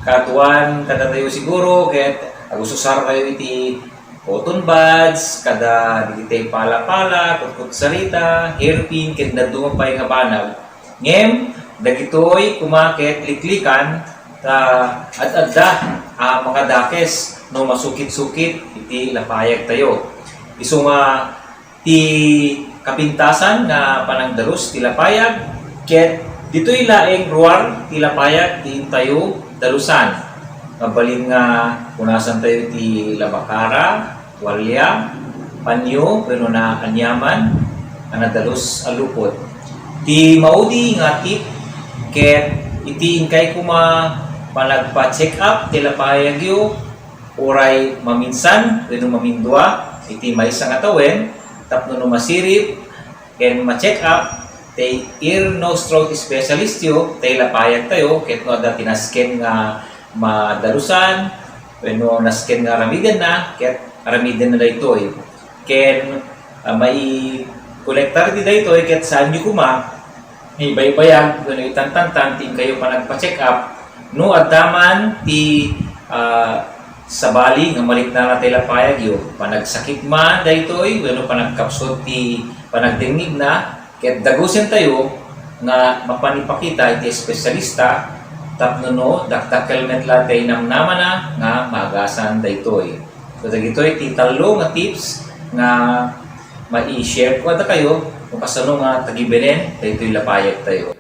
Katuan kada tayo siguro ket agusosar tayo iti cotton buds kada digitay pala-pala kutkut sarita hairpin ket nadumapay nga banag ngem dagitoy kumaket liklikan at adda makadakes no masukit-sukit iti lapayag tayo. Isu nga ti kapintasan nga panangdalos ti lapayag ket ditoy laeng ruar ti lapayag ti tayo dalusan. Mabalin nga punasan tayo ti labakara, tuwalya, panyo, pero na anyaman nga dalos alupot. Ti maudi nga tip ket iti inkay kuma panagpa-check up ti lapayag yo oray maminsan pero mamindua iti maysa nga tawen tapno no masirip ken ma-check up tay ear, nose, throat specialist yo tay lapayag tayo ket no ada tinasken nga madalusan wenno nasken nga aramiden na ket aramiden na daytoy ken may kolektar di daytoy ket saan yu kuma ibaybayag wenno itantantan tin kayo pa nagpa-check up no addaman ti sabali nga malikna na tay lapayag yo panagsakit man daytoy wenno panagkapsot ti panagtingnig na ket dagusen tayo nga mapanipakita iti espesyalista tapno no daktakkel met latay namnaman na nga magasan daytoy. So dagitoy ti talo nga tips nga mai-share ko ada kayo kung kasano nga tagibenen daytoy lapayag tayo.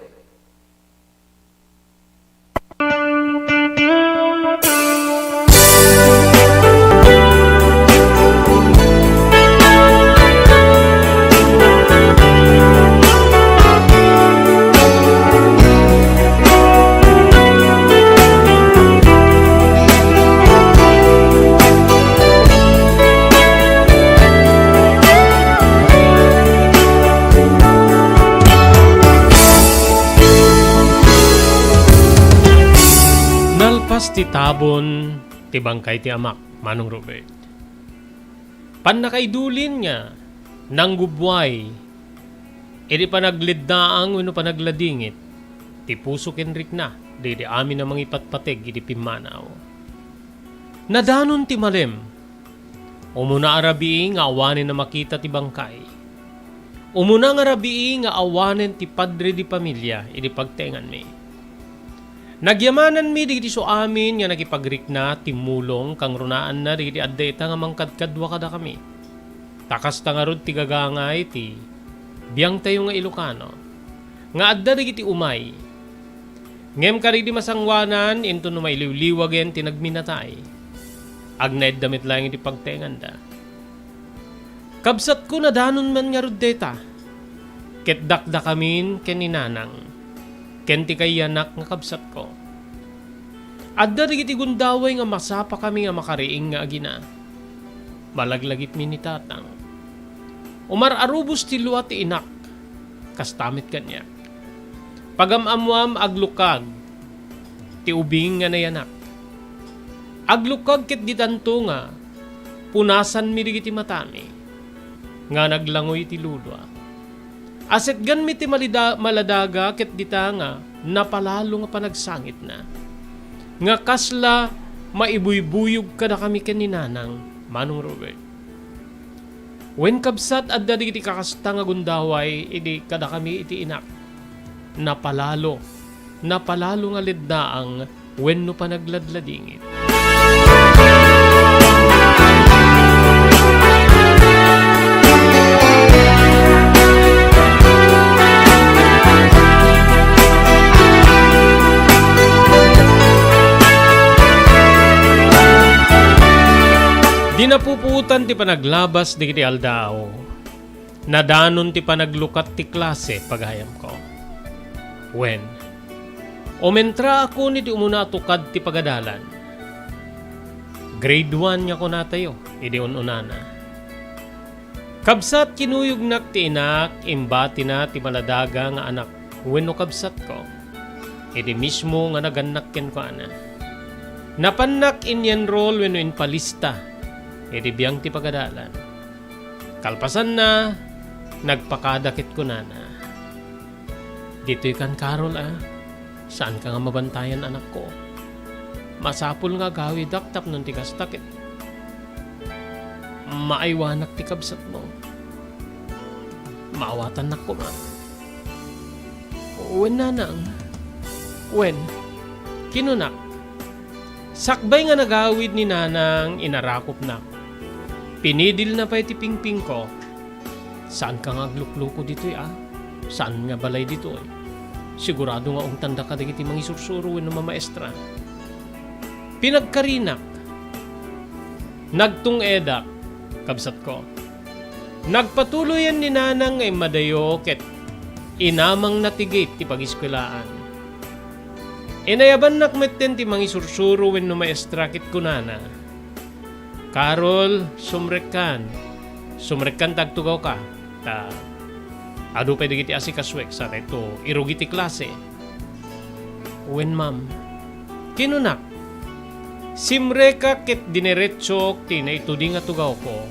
Ti tabon, ti bangkay ti amak, Manong Robert. Panakaidulin nga, nanggubway, edi panagliddaang uno panagladingit, ti puso kenrik na, di amin na mga ipatpateg, edi pimanaw. Nadanon ti malem, umuna arabii nga awanin na makita ti bangkay. Umuna nga arabii nga awanin ti padre di pamilya, edi pagtengan mi. Nagyamanan mi digiti so amin nga nagipagrik na timulong kang runaan na digiti addeta nga mangkadkadwa kada kami. Takas ta nga rod ti gagangay ti biyang tayo nga Ilocano. Nga adda digiti umay. Ngem kari di masangwanan into no may liwliwagen ti nagminatay. Agnaid damit lang iti pagtengan da. Kabsat ko na danon man nga rod deta. Ket dakda kamin ken ninanang. Kenti kay yanak nga kabsat ko. Adda rigiti gundaway nga masapa kami nga makariing nga agina. Malaglagit mi ni tatang. Umar-arubos ti luwa ti inak. Kastamit kanya. Pagamamwam aglukag. Ti ubing nga nayanak. Aglukag ket ditanto nga. Punasan mi rigiti matami. Nga naglangoy ti lulwa. Aset gan mi ti maladaga ket dita nga napalalo nga panagsangit na. Nga kasla maibuybuyog kada kami kaninanang Manong Robert. When kabsat at dadi iti kakasta nga gundaway, idi kada kami iti inak. Napalalo nga liddaang wenno pa nagladladingit. Di napuputan ti panaglabas di kiti aldao. Nadanon ti panaglukat ti klase paghayam ko. When umentra ako ni ti umuna tukad ti pagadalan. Grade 1 nga ko natayo, idi ununana. Kabsat kinuyog nak ti inak, imbati na ti maladaga nga anak. Wenno kabsat ko, idi mismo nga naganak ken ko ana. Napannak in-enroll wenno in palista. Iti biyang ti pagadalan. Kalpasan na, nagpakadakit ko na. Dito'y kan Carol Saan ka nga mabantayan anak ko? Masapul nga gawi daktap ng tigas takit. Maaywanak ti kabsat mo. Maawatan na ko ma. Wen nanang. Wen. Kinunak. Sakbay nga nagawid ni nanang inarakop na. Pinidil na pa iti pingping ko. Saan ka nga glukluko dito Saan nga balay dito Sigurado nga ang tanda ka dagiti mga isursuro ng mamaestra. Pinagkarinak. Nagtung edak. Kabsat ko. Nagpatuloyan ni nanang ay madayo ket inamang natigit ti pagiskulaan. Inayaban nakmetten ti mga isursuro wenno maestra ket kunana. Carol, sumrekkan tagtugaw ka. Ado pwede kiti asikaswek sa ito irugi ti klase. Wen ma'am, kinunak. Simreka ket dineretsok ti na itudi nga tugaw ko.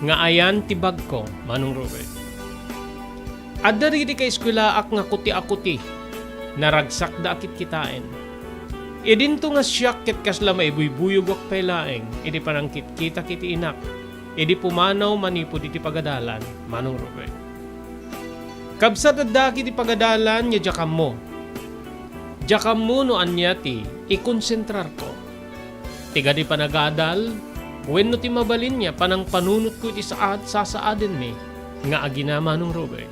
Nga ayan ti bag ko, Manong Robert. Adda kiti ka eskwelaak nga kuti-akuti. Naragsak da akit kitain. Idinto nga siyak ket kasla maibuybuyog wak pailaeng, idi panangkit kita kiti inak, idi pumanaw manipod iti pagadalan, Manong Robert. Kabsat adda kiti pagadalan nya jakam mo. Jakam mo no anya ti ikonsentrar ko. Tiga di panagadal, wenno ti mabalin niya panang panunot ko iti sasaaden mi, nga agina Manong Robert.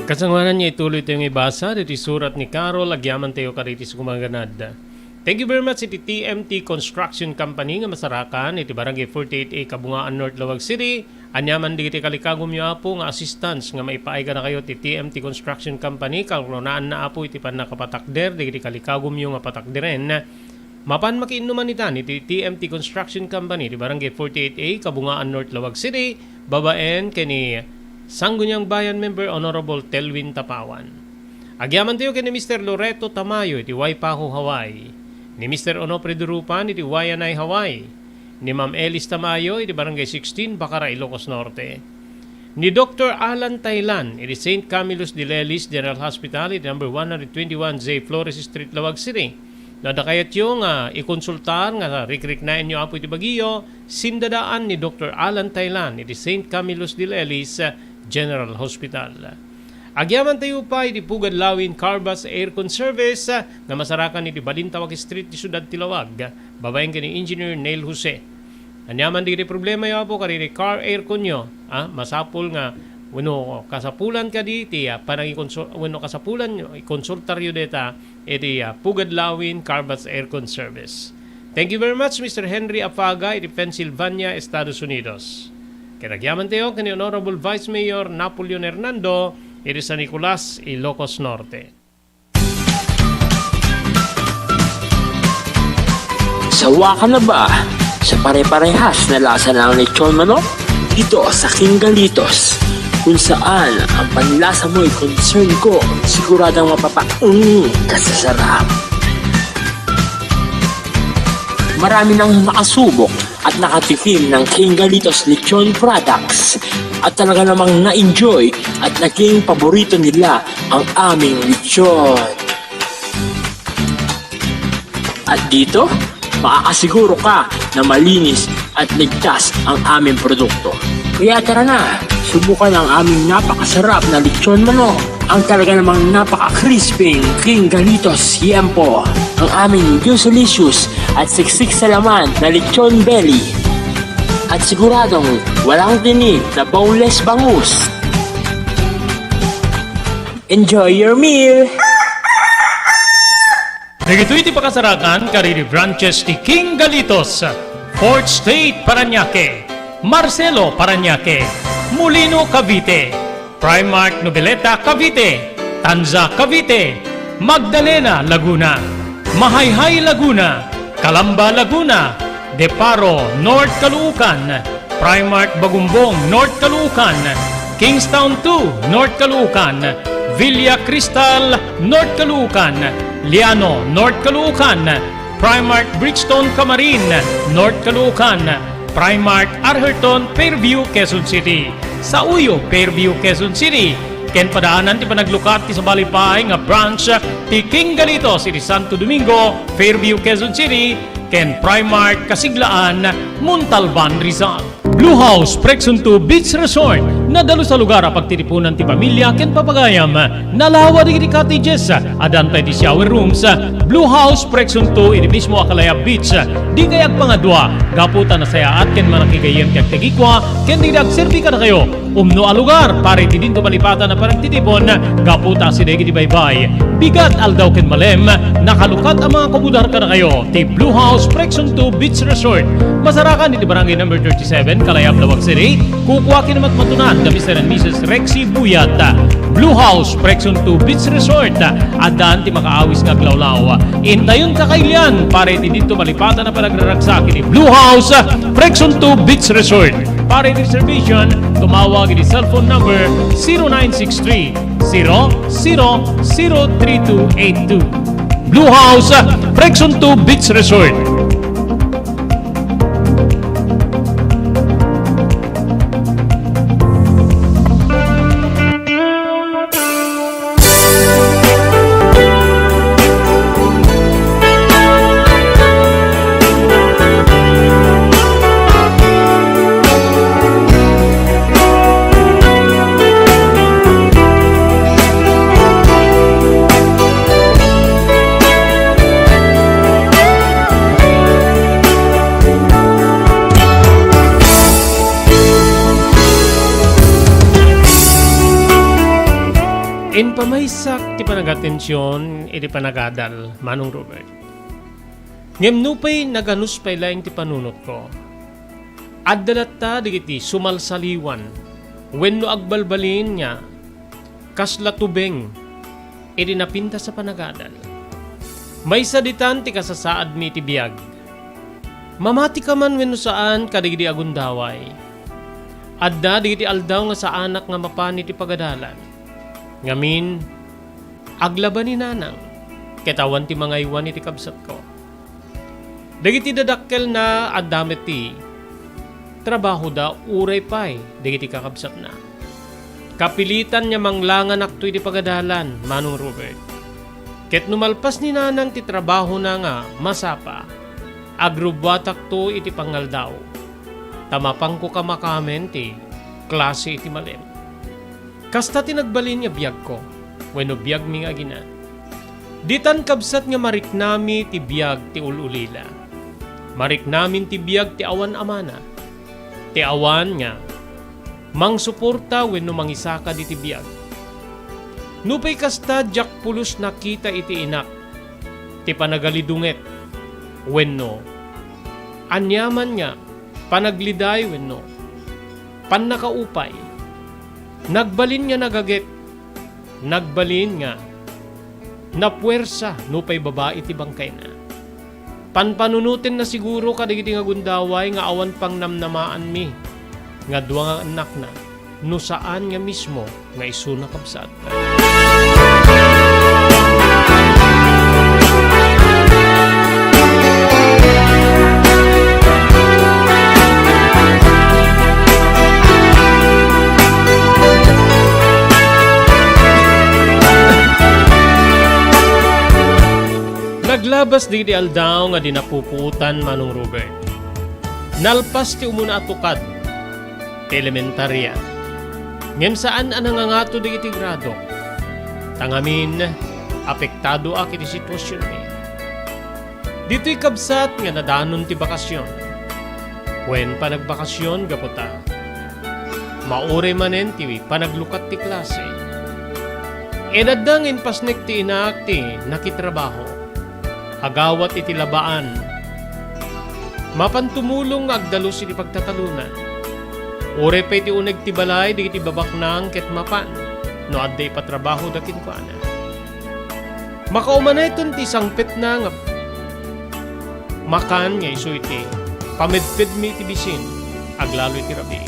Kasangwanan niya ituloy tayong ibasa dito surat ni Carol agyaman tayo karitis kumaganad. Thank you very much iti TMT Construction Company nga masarakan iti Barangay 48A Kabungaan North Lawag City. Anyaman di iti kalikagom nyo apo nga assistance nga maipaay ka na kayo ti TMT Construction Company kalunaan na apo iti pan nakapatakder di iti kalikagom nyo nga patakderen. Mapan makiinuman itan iti TMT Construction Company iti Barangay 48A Kabungaan North Lawag City. Babaen kini Sangguniang Bayan Member Honorable Telwin Tapawan. Agyaman tayo kini Mr. Loreto Tamayo iti Waipahu, Hawaii. Ni Mr. Onofre Durupan iti Wayanay, Hawaii. Ni Ma'am Elis Tamayo iti Barangay 16, Bacara, Ilocos Norte. Ni Dr. Alan Taylan iti St. Camillus de Lelis General Hospital iti number 121 J. Flores Street, Lawag City. Nadakayat yung ikonsultar nga rikriknain nyo apo iti Baguio, sindadaan ni Dr. Alan Taylan iti St. Camillus de Lelis General Hospital. Agyaman tayo pa iti Pugad Lawin Carbas Aircon Service nga masarakan iti Balintawak Street ti Sudad Tilawag. Babaeng kini Engineer Neil Jose. Anyaman di problema yo po kari car aircon nyo. Masapul nga wano kasapulan ka di iti wano kasapulan nyo ikonsultar yo deta iti Pugad Lawin Carbas Aircon Service. Thank you very much Mr. Henry Afaga iti Pennsylvania, Estados Unidos. Kinagyaman tayo kani Honorable Vice Mayor Napoleon Hernando iti San Nicolas, Ilocos Norte. Sawa ka na ba sa pare-parehas na lasa ng lechon manok? dito sa King Galitos, kung saan ang panlasa mo'y concern ko, siguradang mapapaungi ka sa sarap. Marami nang nakasubok at nakatikim ng King Galitos Lechon products at talaga namang na-enjoy at naging paborito nila ang aming lechon. At dito, makakasiguro ka na malinis at ligtas ang aming produkto. Kaya tara na, subukan ang aming napakasarap na lechon manok. Ang talaga namang napaka-crisping King Galitos Yempo. Ang aming juicelicious at siksik sa laman na lechon belly. At siguradong walang tinig na boneless bangus. Enjoy your meal! Dagito iti pakasarakan kariri branches ti King Galitos, Fourth State Parañaque, Marcelo Parañaque, Molino Cavite, Primark Noveleta Cavite, Tanza Cavite, Magdalena Laguna, Mahayhay Laguna, Calamba Laguna, Deparo North Caloocan, Primark Bagumbong North Caloocan, Kingstown 2 North Caloocan, Villa Cristal North Caloocan, Liano North Caloocan, Primark Bridgestone Camarin North Caloocan, Primark Arherton Fairview Quezon City, sa Uyo Fairview Quezon City, ken padaanan ti panaglukat ti sa balipay nga branch ti King Galitos iti Santo Domingo Fairview Quezon City, ken Primark Kasiglaan Montalban Rizal. Blue House Prexon 2 Beach Resort, nadalo sa lugar a pagtitipunan ti pamilya ken papagayam, nalawa di cottages, adan pa ti shower rooms. Blue House Prexon 2 iti mismo Akalaya Beach, di kayag pangadwa, gaputan na saya at ken manakigayem ti agtegikwa, ken di agserbi ka na kayo. Umno a lugar, pare ti dinto malipatan na parang titipon, gaputa si degi di baybay. Bigat aldaw ken malem, nakalukat ang mga komudar ka na kayo. Ti Blue House Prexon 2 Beach Resort, masarakan iti barangay number 37, Kalayab, Lawag City. Kukuha kin matunan da Mr. and Mrs. Rexy Buyat. Blue House Prexon 2 Beach Resort, adan ti makaawis nga glawlaw. Intayon ka kailian, pare ti dito malipatan na panagraragsak ni Blue House Prexon 2 Beach Resort. Para reservation, tumawag ni cellphone number 0963-003282. Blue House Prexon 2 Beach Resort. In pamaysak ti panagatensyon iti panagadal, Manong Robert. Ngem nupay naganus pay laing ti panunot ko. Addalata digiti sumalsaliwan, wenno agbalbalin niya, kasla tubeng, iti napinta sa panagadal. May saditan ti kasasaad mi ti biyag. Mamati ka man wenno saan kadigiti agundaway. Adda digiti aldaw nga sa anak nga mapani ti pagadalan. Ngamin, aglaban ni nanang, ketawan ti mga iwan iti kabsat ko. Dagiti dadakkel na addamet ti, trabaho da uray pay, dagiti kakabsat na. Kapilitan niya manglangan akto iti pagadalan, Manong Robert. Ket numalpas ni nanang ti trabaho na nga, masapa, agrubatak to iti pangaldaw. Tamapang ko kamakamen ti, klase iti malem. Kasta tinagbalin niya biyag ko, wenno biyag mi nga gina. Ditan kabsat nga marik nami ti biyag ti ululila. Marik namin ti biyag ti awan amana. Ti awan nga, mang suporta wenno mangisaka di ti biyag. Nupay kasta jak pulos nakita iti inak, ti panagalidunget, wenno. Anyaman nga, panagliday wenno. Pannakaupay. Nagbalin nga nagaget, nagbalin nga, napuwersa nupay babae ti bangkay na. Panpanunutin na siguro kadigiti nga gundaway nga awan pang namnamaan mi. nga duwa nga anak na no saan nga mismo nga isuna kabsat. Naglabas di aldaw nga dinapuputan Manong Robert. Nalpas ti umuna atukad ti elementarya. Ngem saan anang nga ngato di iti grado. Tangamin, apektado ak iti sitwasyon mi. Dito'y kabsat nga nadanon ti bakasyon. Wen pa nagbakasyon gaputa. Maure manen ti panaglukat ti klase. Edadangin pasnek ti inak ti nakitrabaho. Agawat iti labaan. Mapantumulong agdalos iti pagtatalunan. Ore pa iti uneg ti balay di iti babaknang ket mapan no adday patrabaho da kinkwana. Makaumanay ton ti sangpet na nga makan nga iso iti pamedped mi iti bisin aglalo iti rabi.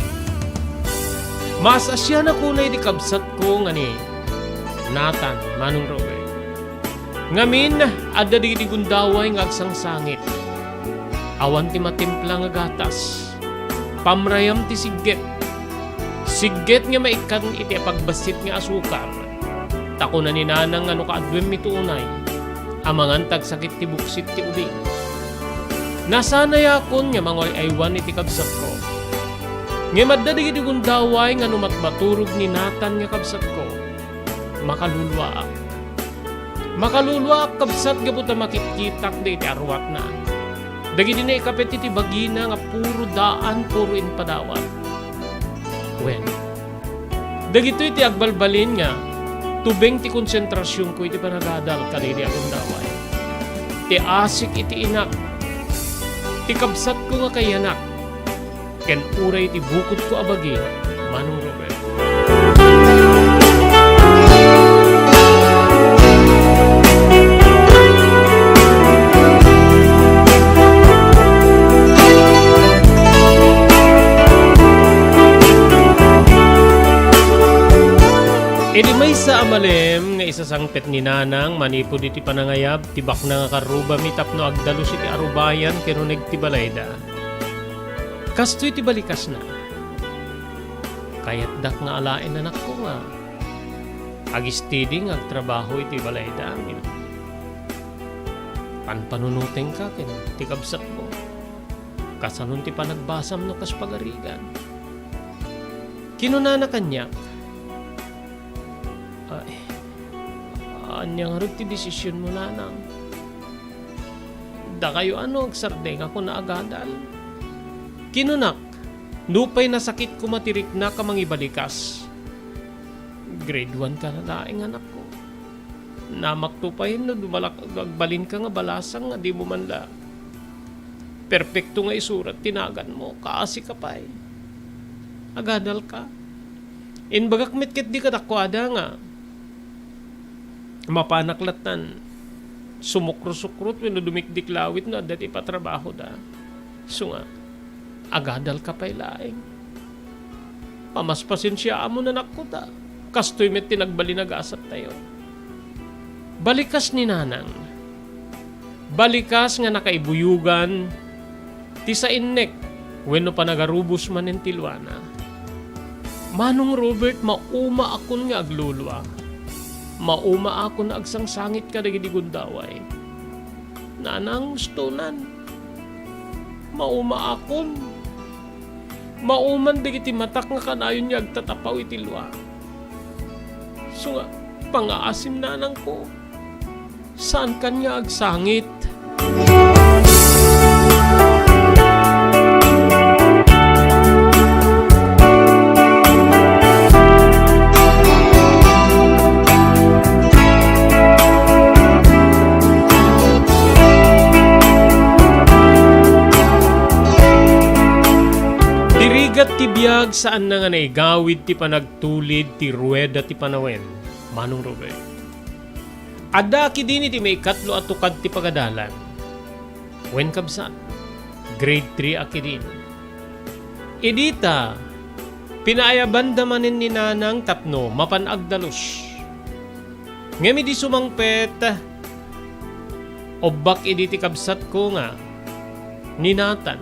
Mas asya na kunay di kabsat ko nga ni Nathan Manong Robert. Ngamin, adda di gundaway nga agsang sangit. Awan ti matimpla nga gatas. Pamrayam ti sigget. Sigget nga maikan iti pagbasit nga asukar. Tako na ni nanang ano kaadwem mi tunay. Amangan tagsakit ti buksit ti ubing. Nasanay akon nga mangoy aywan iti kabsat ko. Nga madda di gundaway nga numatmaturog ni Nathan nga kabsat ko. Makalulwa ako. Makalulwa kabsat gabuta makitkitak da iti arwat na. Dagi din na ikapit iti bagina nga puro daan, puro inpadawat. Wen, dagi ito iti agbalbalin nga tubeng ti konsentrasyon ko iti panagadal kadiri akong daway. Ti asik iti inak. Ti kabsat ko nga kayanak. Ken uray iti bukod ko abagi, Manong Robert. Edi may sa amalem nga isasangpet ni nanang manipod iti panangayab tibak na nga karuba mitapno agdalos iti arubayan kenuneg ti balayda. Kasto iti balikas na. Kayat dak nga alain anak ko nga. Agistidi nga agtrabaho iti balayda. Panpanunuteng ka ken ti kabsat ko. Kasanon ti panagbasam no kas pagarigan. Kinunana kanyak. Anyang harap ti desisyon mo nanang. Da kayo ano agsardeng ako na agadal. Kinunak, nupay na sakit ko matirik na kamang ibalikas. Grade 1 ka na daing anak ko. Namaktupahin no agbalin ka nga balasang nga di mo manla. Perpekto nga isurat tinagan mo, kaasi ka pa eh. Agadal ka. Inbagak mitket di katakwada nga. Mapanaklatan. Sumukro-sukrot when dumikdik lawit na dati patrabaho da. So nga, agadal ka pa'y laing. Pamaspasin siya amo na nakuta. Kastoy met tinagbalinagasat tayo. Balikas ni nanang. Balikas nga nakaibuyugan. Ti sa innek. Wenno pa nagarubos man en tilwana. Manong Robert, mauma akon nga aglulwa. Mauma ako na agsang sangit ka dagi di gundaway. Nanang stonan. Mauma akon. Mauman dagi ti matak nga kanayon niya agtatapaw itilwa. So nga, pangaasim nanang ko. Saan kanya agsangit? Dirigat ti biyag saan na nga naigawid ti panagtulid ti rueda ti panawen, Manong Robert. Adda ki din iti may katlo at tukad ti pagadalan. Wen kabsat, grade 3 aki din. Edita, Pinaayaban damanin ni nanang tapno mapanagdalos. Ngemi di sumangpet, obak idi ti kabsat ko nga, ninatan.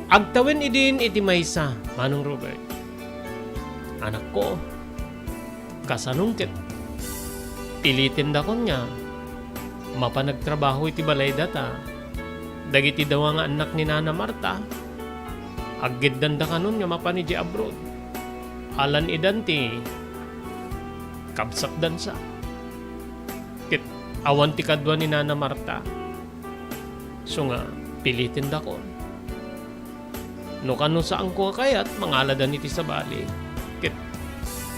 Agtawin idin iti maysa, Manong Robert. Anak ko, kasanungkit. Pilitin da kon nga, mapanagtrabaho iti balay data. Dagiti dawa nga anak ni Nana Marta. Aggidan da kanon nga mapaniji abroad. Alan idan ti kabsat dansa. Kit awan ti kadwa ni Nana Marta. So nga pilitin da kon. No kano saan ko kayat mangaladan iti sabali. Kit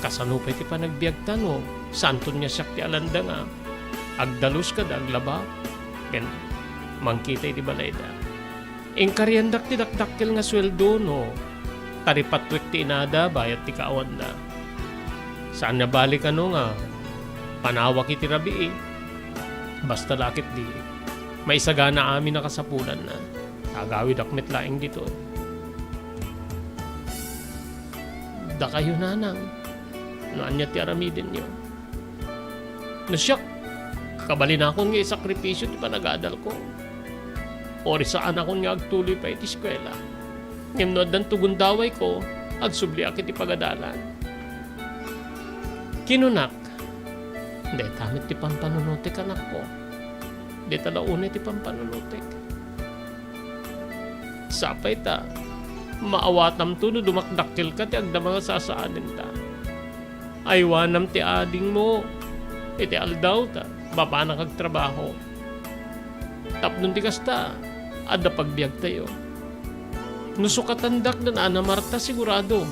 kasanupay ti panagbiag tano. Santon niya siyak ti alanda nga. Agdalus ka da aglaba. Ken mangkita iti balay da. Ingkaryandak ti dakdakkel nga sweldo no. Taripatwek ti inada bayat ti kaawan na. Saan nabalik ano nga? Panawak iti rabi eh. Basta lakit di. May sagana amin na kasapulan na. Tagawid akmet laing dito. Da kayo nanang. Naan niya ti aramidin niyo. Nasyak. Kabalin akong nga isakripisyo ti panagadal ko. Ori saan akong nga agtuloy pa iti eskwela. Ngimnod ang tugundaway ko, agsubli akit ipagadalan. Kinunak, hindi tamit ti pampanunutik anak ko. Hindi talaunay ti pampanunutik. Sapay ta, maawatam to no dumakdakil ka ti agda mga sasaanin ta. Aywanam ti ading mo, iti aldaw ta, baba na kagtrabaho. Tapnon ti kasta, adda pagbiag tayo. Nusukatandak na Nana Marta sigurado.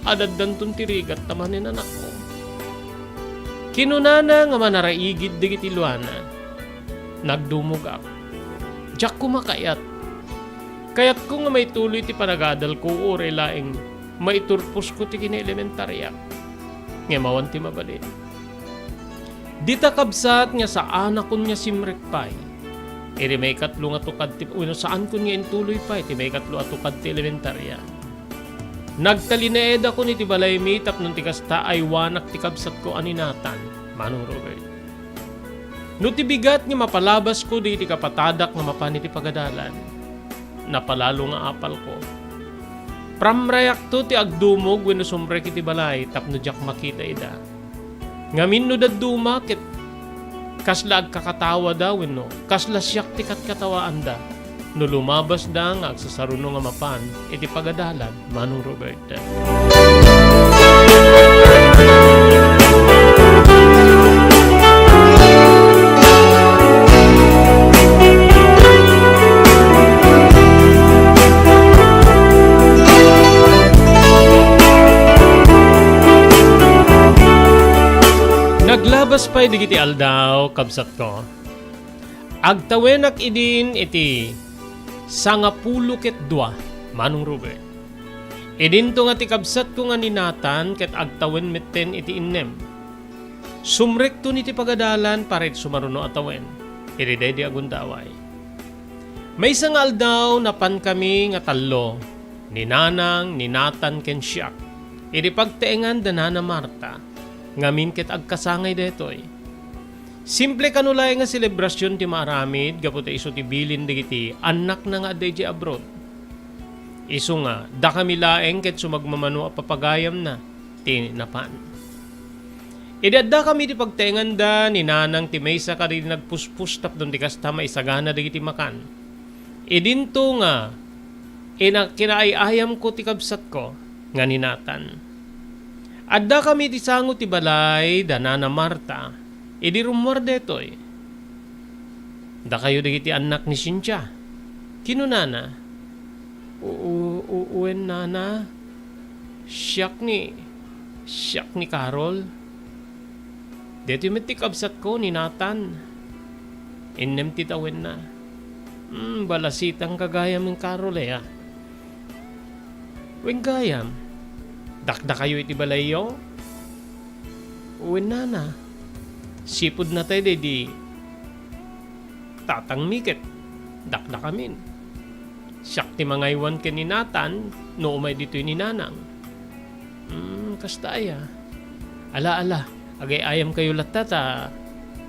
Adaddan tun tirigat tamanin anak ko. Kinunana nga manaraigid digiti luana. Nagdumugak. Diyak ko makayat. Kayat ko nga may tuloy ti panagadal ko ore laing maiturpos ko ti kina-elementarya. Ngemawan ti mabalin. Dita kabsat nga sa anak ko niya simrekpay. Iri may katlo nga tukad ti saan ko nga intuloy pa iti may katlo at tukad ti elementarya. Nagtalineed ako ni ti balay mi tapnon ti kasta ay wanak ti kabsat ko aninatan, Manong Robert. No ti bigat nga mapalabas ko di ti kapatadak nga mapani ti pagadalan. Napalalo nga apal ko. Pramrayak to ti agdumog wenno sumrek iti balay tapno jak makita ida. Ngamin no daduma ket kasla agkakatawa daw no. Kasla siyak ti katkatawaan da. No lumabas da nga agsasaruno nga mapan iti pagadalan, Manong Robert. Naglabas pa'y digiti aldaw, kabsat ko. Agtawenak idin iti sangapulo ket dua, Manong Robert. Idin to nga ti kabsat ko nga ninatan ket agtawen metten iti innem. Sumrekto niti pagadalan paret sumaruno atawen. Iriday di agundaway. May isang aldaw napan kami nga tallo, ni Nanang, ni Nathan ken siak. Iri pagteengan da Nana Marta. Ngamin ket agkasangay detoy. Simple kanulay nga selebrasyon ti maaramid gaputa iso ti bilin digiti anak na nga adday abroad. Isu nga da kami laeng ket sumagmamano a papagayam na ti napan. Idadda kami ti pagtengan da ni Nanang ti maysa ka rin nagpuspus tapdon ti kasta maisagana digiti makan. Idinto nga kinaayayam ko ti kabsat ko nga ninatan. Adda kami ti sango ti balay da Nana Marta. Idi rumor detoy. Da kayo digiti anak ni Cynthia. Kinunana. Uwen nana. Siyak ni Carol. Dito yung kabsat ko ni Nathan. Innem ti tawen na. Balasitang kagayam ng Carol eh ah. Weng gayam. Dakda kayo iti balayo? Uwen nana. Sipod na tayo di tatang miket. Dakda kamin. Siyak ti mga iwan ken ni Nathan no umay dito ni Nanang. Kastaya. Ala, agay ayam kayo latata.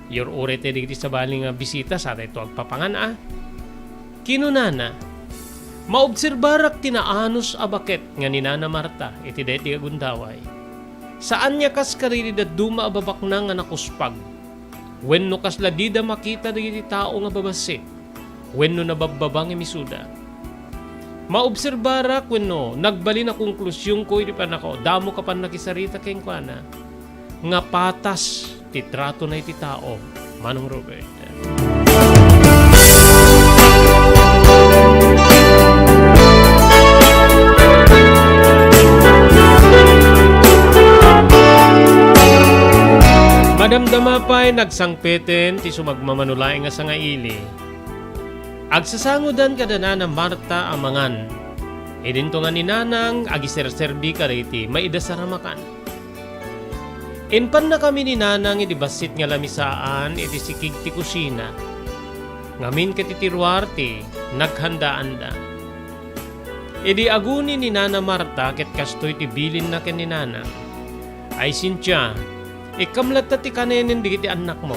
Your urete digiti sa baling nga bisita sa ito agpapangan Kinunana, maobserbarak tinaanos abaket nga ni Nana Marta iti deti agundaway. Saan niya kas karili da duma ababak na nga nakuspag. Wenno kas ladida makita digiti tao nga babasit. Wenno nabababang emisuda. Maobserbarak wenno nagbali na konklusyon ko iti panako damo ka pan nakisarita keng kuana nga patas ti trato na iti tao Manong Robert. Madamdama pa'y nagsangpeten ti sumagmamanulay nga sa nga ili. Agsasangudan kada na Marta amangan. Idinto nga ni Nanang agiserserbi kariti maidasaramakan. Inpan na kami ni Nanang idibasit nga lamisaan iti sikig ti kusina. Ngamin katitirwarte naghandaan da. Idi aguni ni Nana Marta ket kastoy ti bilin na ken ni Nanang. Ay Cynthia, ikamlat ti kanenen digiti anak mo.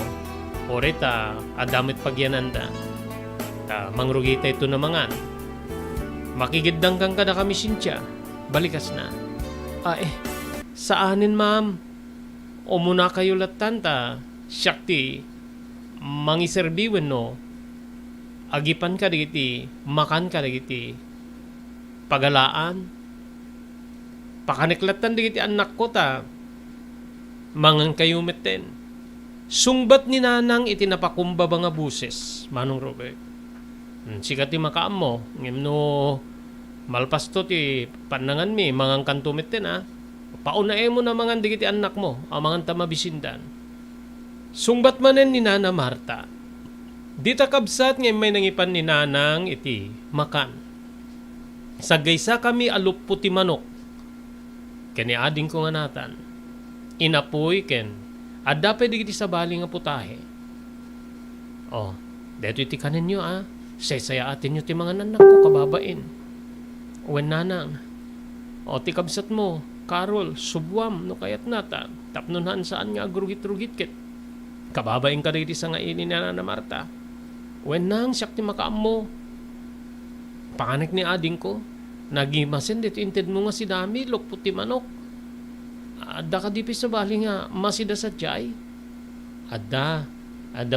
Orita adamit pagyananda. Mangrugita ito namangan. Makigidang kang kada kami Cynthia. Balikas na. Saanin ma'am? O muna kayo latanta. Syakti. Mangiserbiwen no. Agipan ka digiti. Makan ka digiti. Pagalaan. Pakaniklatan digiti anak ko ta. Mangan kayo meten. Sungbat ni Nanang itinapakumbaba nga buses. Manong Robert. Sikat ti makaam mo. Ngem no malpas to ti panangan mi mangang kantumit din Paunae mo na mangan digiti anak mo amangan tamabisindan. Sungbat manen ni Nana Marta. Dita kabsat ngem may nangipan ni Nanang iti makan. Sagaysa kami aluppo ti manok. Kani ading ko nga natan. Inapoy ken adda pa digiti sa bali nga putahe. Deto iti kanin nyo Saya atin nyo ti mga nanak ko kababain. Uwen Nanang. Ti kabsat mo, Carol, subwam, no kayat nata. Tapnunhan saan nga agrugit-rugit kit. Kababain ka riti sa nga ini na Nana Marta. Uwen nang siyak ti makaam mo. Pakanik ni ading ko. Nagimasin dito inted mo nga si Dami, lokpo ti manok. Adda ka dipi sa bali nga masida sa jay. Adda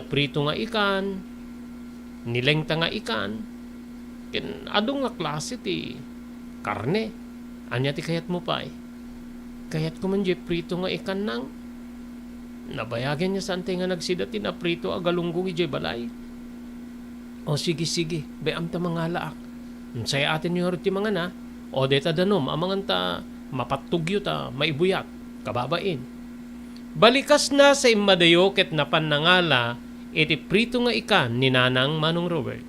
prito nga ikan. Nilengta nga ikan. Ken adong nga klase ti karne. Anya ti kayat mo pa Kayat ko man prito nga ikan nang. Nabayagan niya sante nga nagsida ti na prito agalunggong ijay balay. Sige. Bayam ta mga laak. Saya atin yung ti mga na. Deta danom amangan ta mapatugyo ta maibuyat. Kababain. Balikas na sa imadayo ket napan nangala iti prito nga ikan ni Nanang Manong Robert.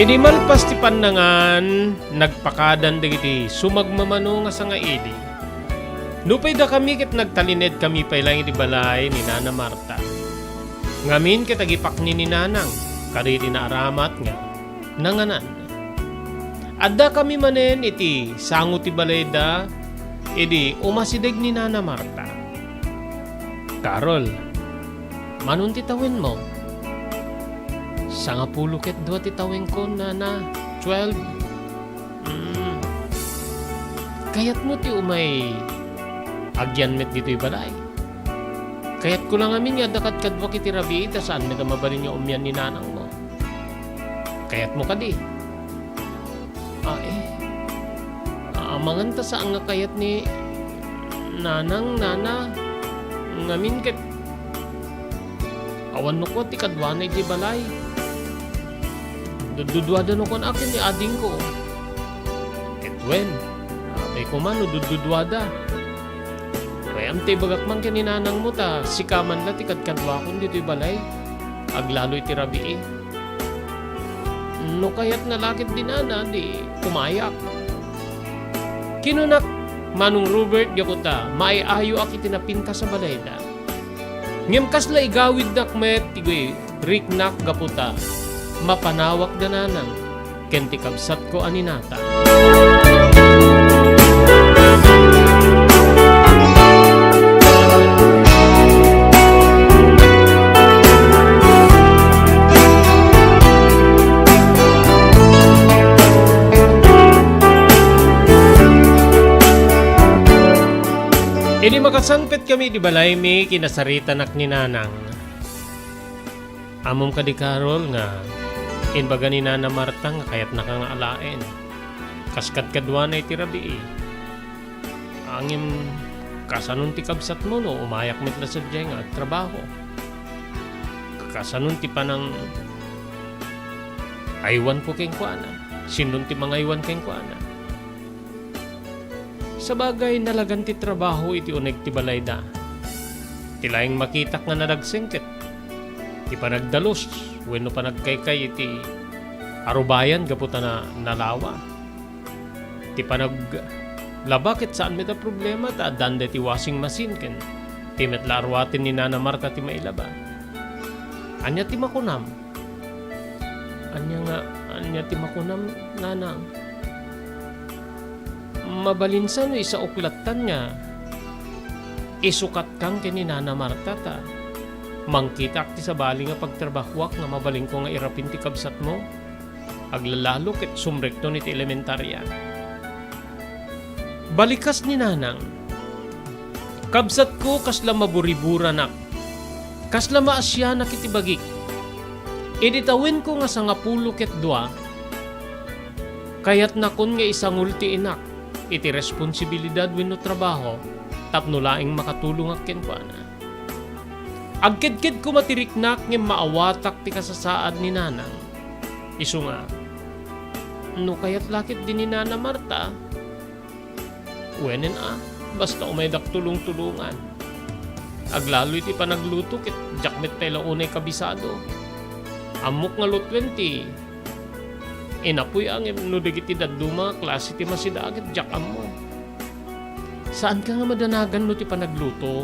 Idi malpas ti pannangan nagpakadan dagiti sumagmamano nga sa nga idi. Nupay da kami ket nagtalined kami pa ilang iti balay ni Nana Marta. Ngamin ket agipakni ni Nanang kariti na aramat nga nanganan. Adda kami manen iti sango ti balay da idi umasideg ni Nana Marta. Carol, manon titawin mo? 10 ket 2 titawin ko Nana, 12. Kayat mo ti umay agyan met dito'y balay. Kaya't ko lang amin nga dakat kadwa kiti rabi ita saan may kamabalin niya umyan ni Nanang mo. Kaya't mo kadi. Amangan ta saan nga kayat ni Nanang, Nana. Ngamin ket awan no ko ti kadwa na iti balay. Dududwada no kon akin ni ading ko. Ket wen. Atay ko man dududwada. Am ti bagak man ken ni Nanang mo ta sikaman la ti kadkadwa kon dito'y balay. Aglalo iti rabii. No kaya't nalakit dinana di kumayak. Kinunak Manong Robert gaputa maiayo ak itinapinta sa balayda. Ngem kasla igawid nakmet tigoy riknak gaputa mapanawak dananang kenti kabsat ko aninata. Ini makasangpet kami di balay mi kinasarita nak ni Nanang. Amom ka di Karol nga inbaga ni Nana Marta nga kayat nakangaalain. Kaskat kadwa na itirabi. Angim kasanun ti kabsat mo no umayak mitla sa diyay nga at trabaho. Kasanun ti panang aywan po keng kuana. Sinun ti mga aywan keng kuana. Sa bagay nalagan ti trabaho iti uneg ti balayda. Tilaing makitak nga nadagsengket. Ti panagdalos, wenno panagkaykay iti arubayan gaputa na nalawa. Ti panaglabakit saan may ta problema ta danda ti washing machine ken ti metla arwatin ni Nana Marta ti mailaba. Anya ti makunam. Anya ti makunam nanang. Mabalinsan no isa uklatan niya isukat kang kini Nana Marta ta mangkitak ti sa bali nga pagtrabahuak nga mabaling ko nga irapin ti kabsat mo aglalalo ket sumrekto ni ti elementarya. Balikas ni Nanang kabsat ko kasla maburibura nak kasla maasya na kiti bagik iditawin ko nga sa nga pulo ket dua kayat nakon nga isang ulti inak iti responsibilidad wenno trabaho tapno laing makatulong aken kuana. Agked-ked ko matiriknak ngem maawatak ti kasasaad ni Nanang. Isu nga no kayat lakit din ni Nana Marta wenen basta umaydak tulong-tulungan. Aglalo iti panagluto ket jakmet tayo unay kabisado. Amok nga lot 20 inapoy ang no dagiti daduma klase ti masidaget jakam mo. Saan ka nga madanagan no ti panagluto?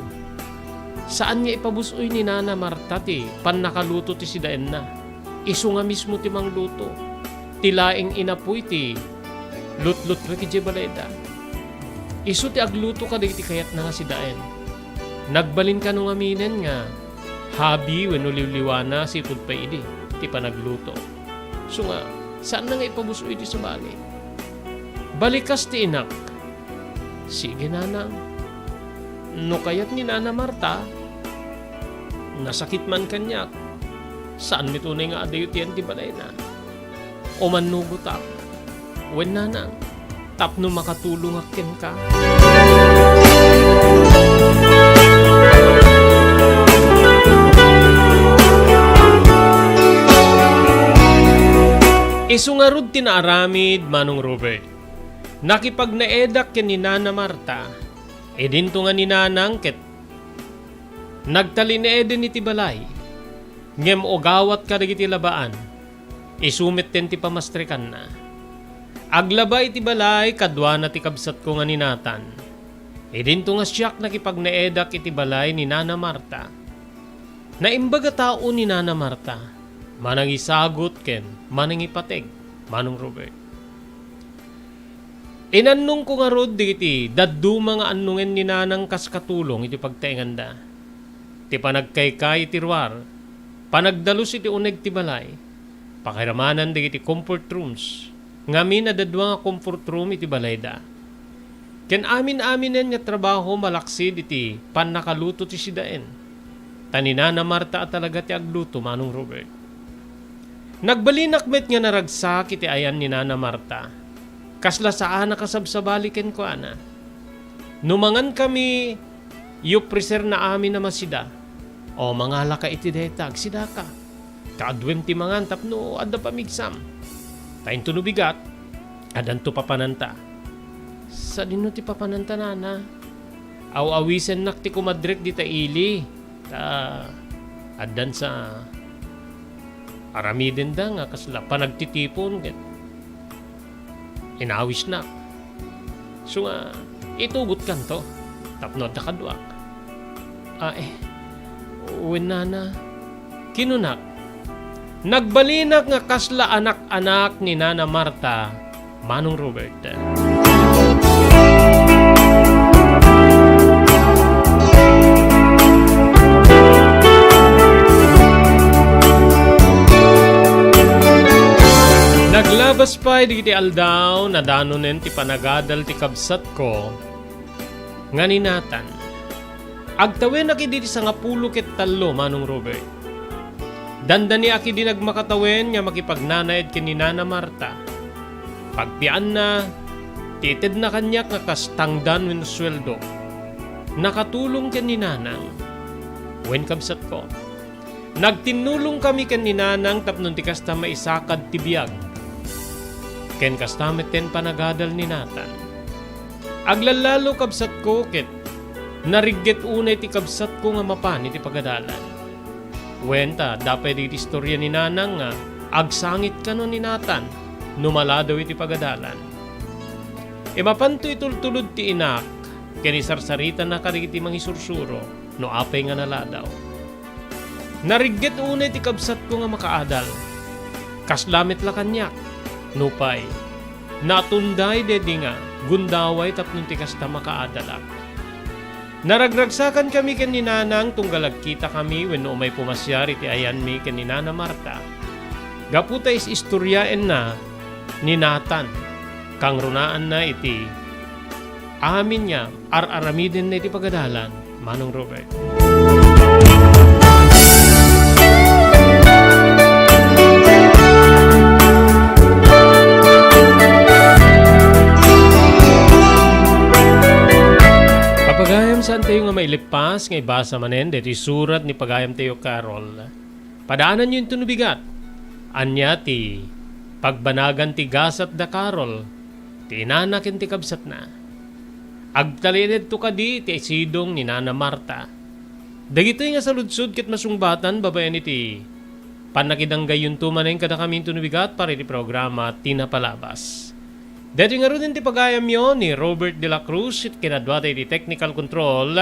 Saan nga ipabusoy ni Nana Marta ti pan nakaluto ti sidaen na? Isu nga mismo ti mangluto. Tilaing inapoy ti lut-lut re ti balayda. Isu ti agluto ka dagiti kayat na nga sidaen. Nagbalin ka nung aminen nga habi wenno liwliwana sipud pa idi ti panagluto. So nga saan na nga ipabusoy di sa bali? Balikas ti inak. Sige Nanang. No kayat ni Nana Marta, nasakit man kanyak. Saan mi tunay nga adayo tiyan ti balay na? O manugot ak. Wen Nanang, tapno makatulong akin ka. Isungarod tinaaramid Manong Robert. Nakipag naedak ken ni Nana Marta, edinto nga ni Nanang ket nagtali ni Eden iti balay. Ngem ogawat ka dagiti labaan. Isumit ten ti pamastrekan na. Aglaba iti balay kadwa na ti kabsat ko nga ni Nathan. Edinto nga siyak nakipag naedak iti balay ni Nana Marta. Naimbaga tao ni Nana Marta. Manang isagot ken, manang ipateg, Manong Robert. Inannong ko nga rod digiti, daddu mga annungen ni Nanang kas katulong iti pagtaenganda. Ti panagkaykay iti ruar, panagdalus iti uneg ti balay, pakiramanan digiti comfort rooms, ngamin na dadwa nga comfort room iti balayda. Ken amin-aminen nga trabaho malaksid iti panakaluto ti sidaen. Tanina na Marta at talaga ti agluto Manong Robert. Nagbalinakmet nga naragsak iti ayan ni Nana Marta. Kasla saan nakasabsabaliken ko ana. Numangan kami yu preser na amin na masida. O mga laka iti detag sida ka. Kaadwem ti mangan tapno adda pamigsam. Tayin to nubigat. Adan to papananta. Sa dino ti papananta nana. Aw-awisen nak ti kumadrek di ta ili. Ta adan sa Aramiden da nga kasla panagtitipon ket inawis na. So nga itugot kan to tapno da kadwak. Wenana kinunak nagbalinak nga kasla anak-anak ni Nana Marta Manong Robert. Naglabas pa di ti aldaw na danonen ti panagadal ti kabsat ko nga ninatan. Agtawen akidi ti sangapulo ket tallo Manong Robert. Dandani akidi nagmakatawen nga makipagnanayad ken ni Nana Marta. Pagpian na tited na kanyak nga kastangdan wen sweldo. Nakatulong ken ni Nanang wen kabsat ko. Nagtinulong kami ken ni Nanang tapnon ti kasta maisakad ti biag. Ken kastamet ten panagadal ni Natan. Aglalalo kabsat ko ket narigget unay ti kabsat ko nga mapan iti pagadalan. Wenta dapay di istorya ni Nanang nga agsangit kano ni Natan numala daw iti pagadalan. Mapanto itultulod ti inak ken isarsarita na kariti mangisursuro no apay nga naladaw. Narigget unay ti kabsat ko nga makaadal. Kaslamit la kanyak. Nupay, natunday dedi nga, gundaway tapnon ti kasta makaadalak. Naragragsakan kami ken ni Nanang tunggalag kita kami wenno may pumasyar iti ayan mi ken ni Nana Marta. Gaputa is istoryaen na ni Natan, kang runaan na iti amin niya ar-aramiden na iti pagadalan, Manong Robert. Pagayam saan tayo nga mailipas nga ibasa manen deti surat ni pagayam tayo Carol. Padaanan yun tunubigat. Anya ti pagbanagan ti gasat da Carol. Ti inanakin ti kabsat na. Agtalided to kadi ti isidong ni Nana Marta. Dagito nga sa ludsud kit masungbatan babayan iti panakidang gayon tumanen kada kami tunubigat para iti programa Tinapalabas. Dati nga rin ti pagayam yon ni Robert de la Cruz at kinadwatay ti technical control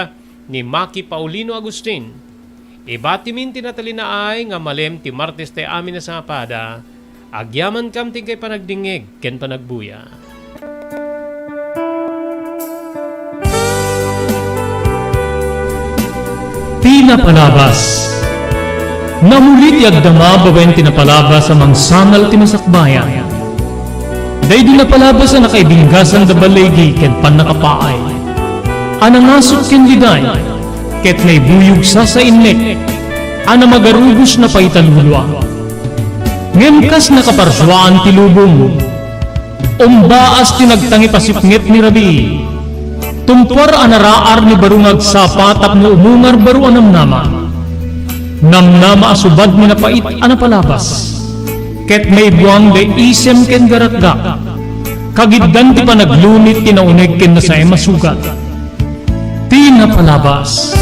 ni Maki Paulino Agustin. Ibatimin tinatalina ay nga malem ti Martes ti amin na sa pada, agyaman kam ti kay panagdingeg ken panagbuya. Tinapalabas. Namulit yagdama babayan tinapalabas amang sangal ti masakbayan. Day di napalabas na nakaibinggasan da balaygi ket panakapaay. Anangasot ken liday, ket may buyog sa inlet, ana magarubos na paitalulwa. Ngem kas nakaparswaan ti lubong, umbaas tinagtangi pasipngit ni Rabi. Tumpar anaraar ni barungag sapa tapno umungar baru anamnama. Namnama asubad ni napait anapalabas. Ket may buwang de isem ken garatga. Kagiddan ti panaglunit tinaunig ken nasay masugat. Tinapalabas.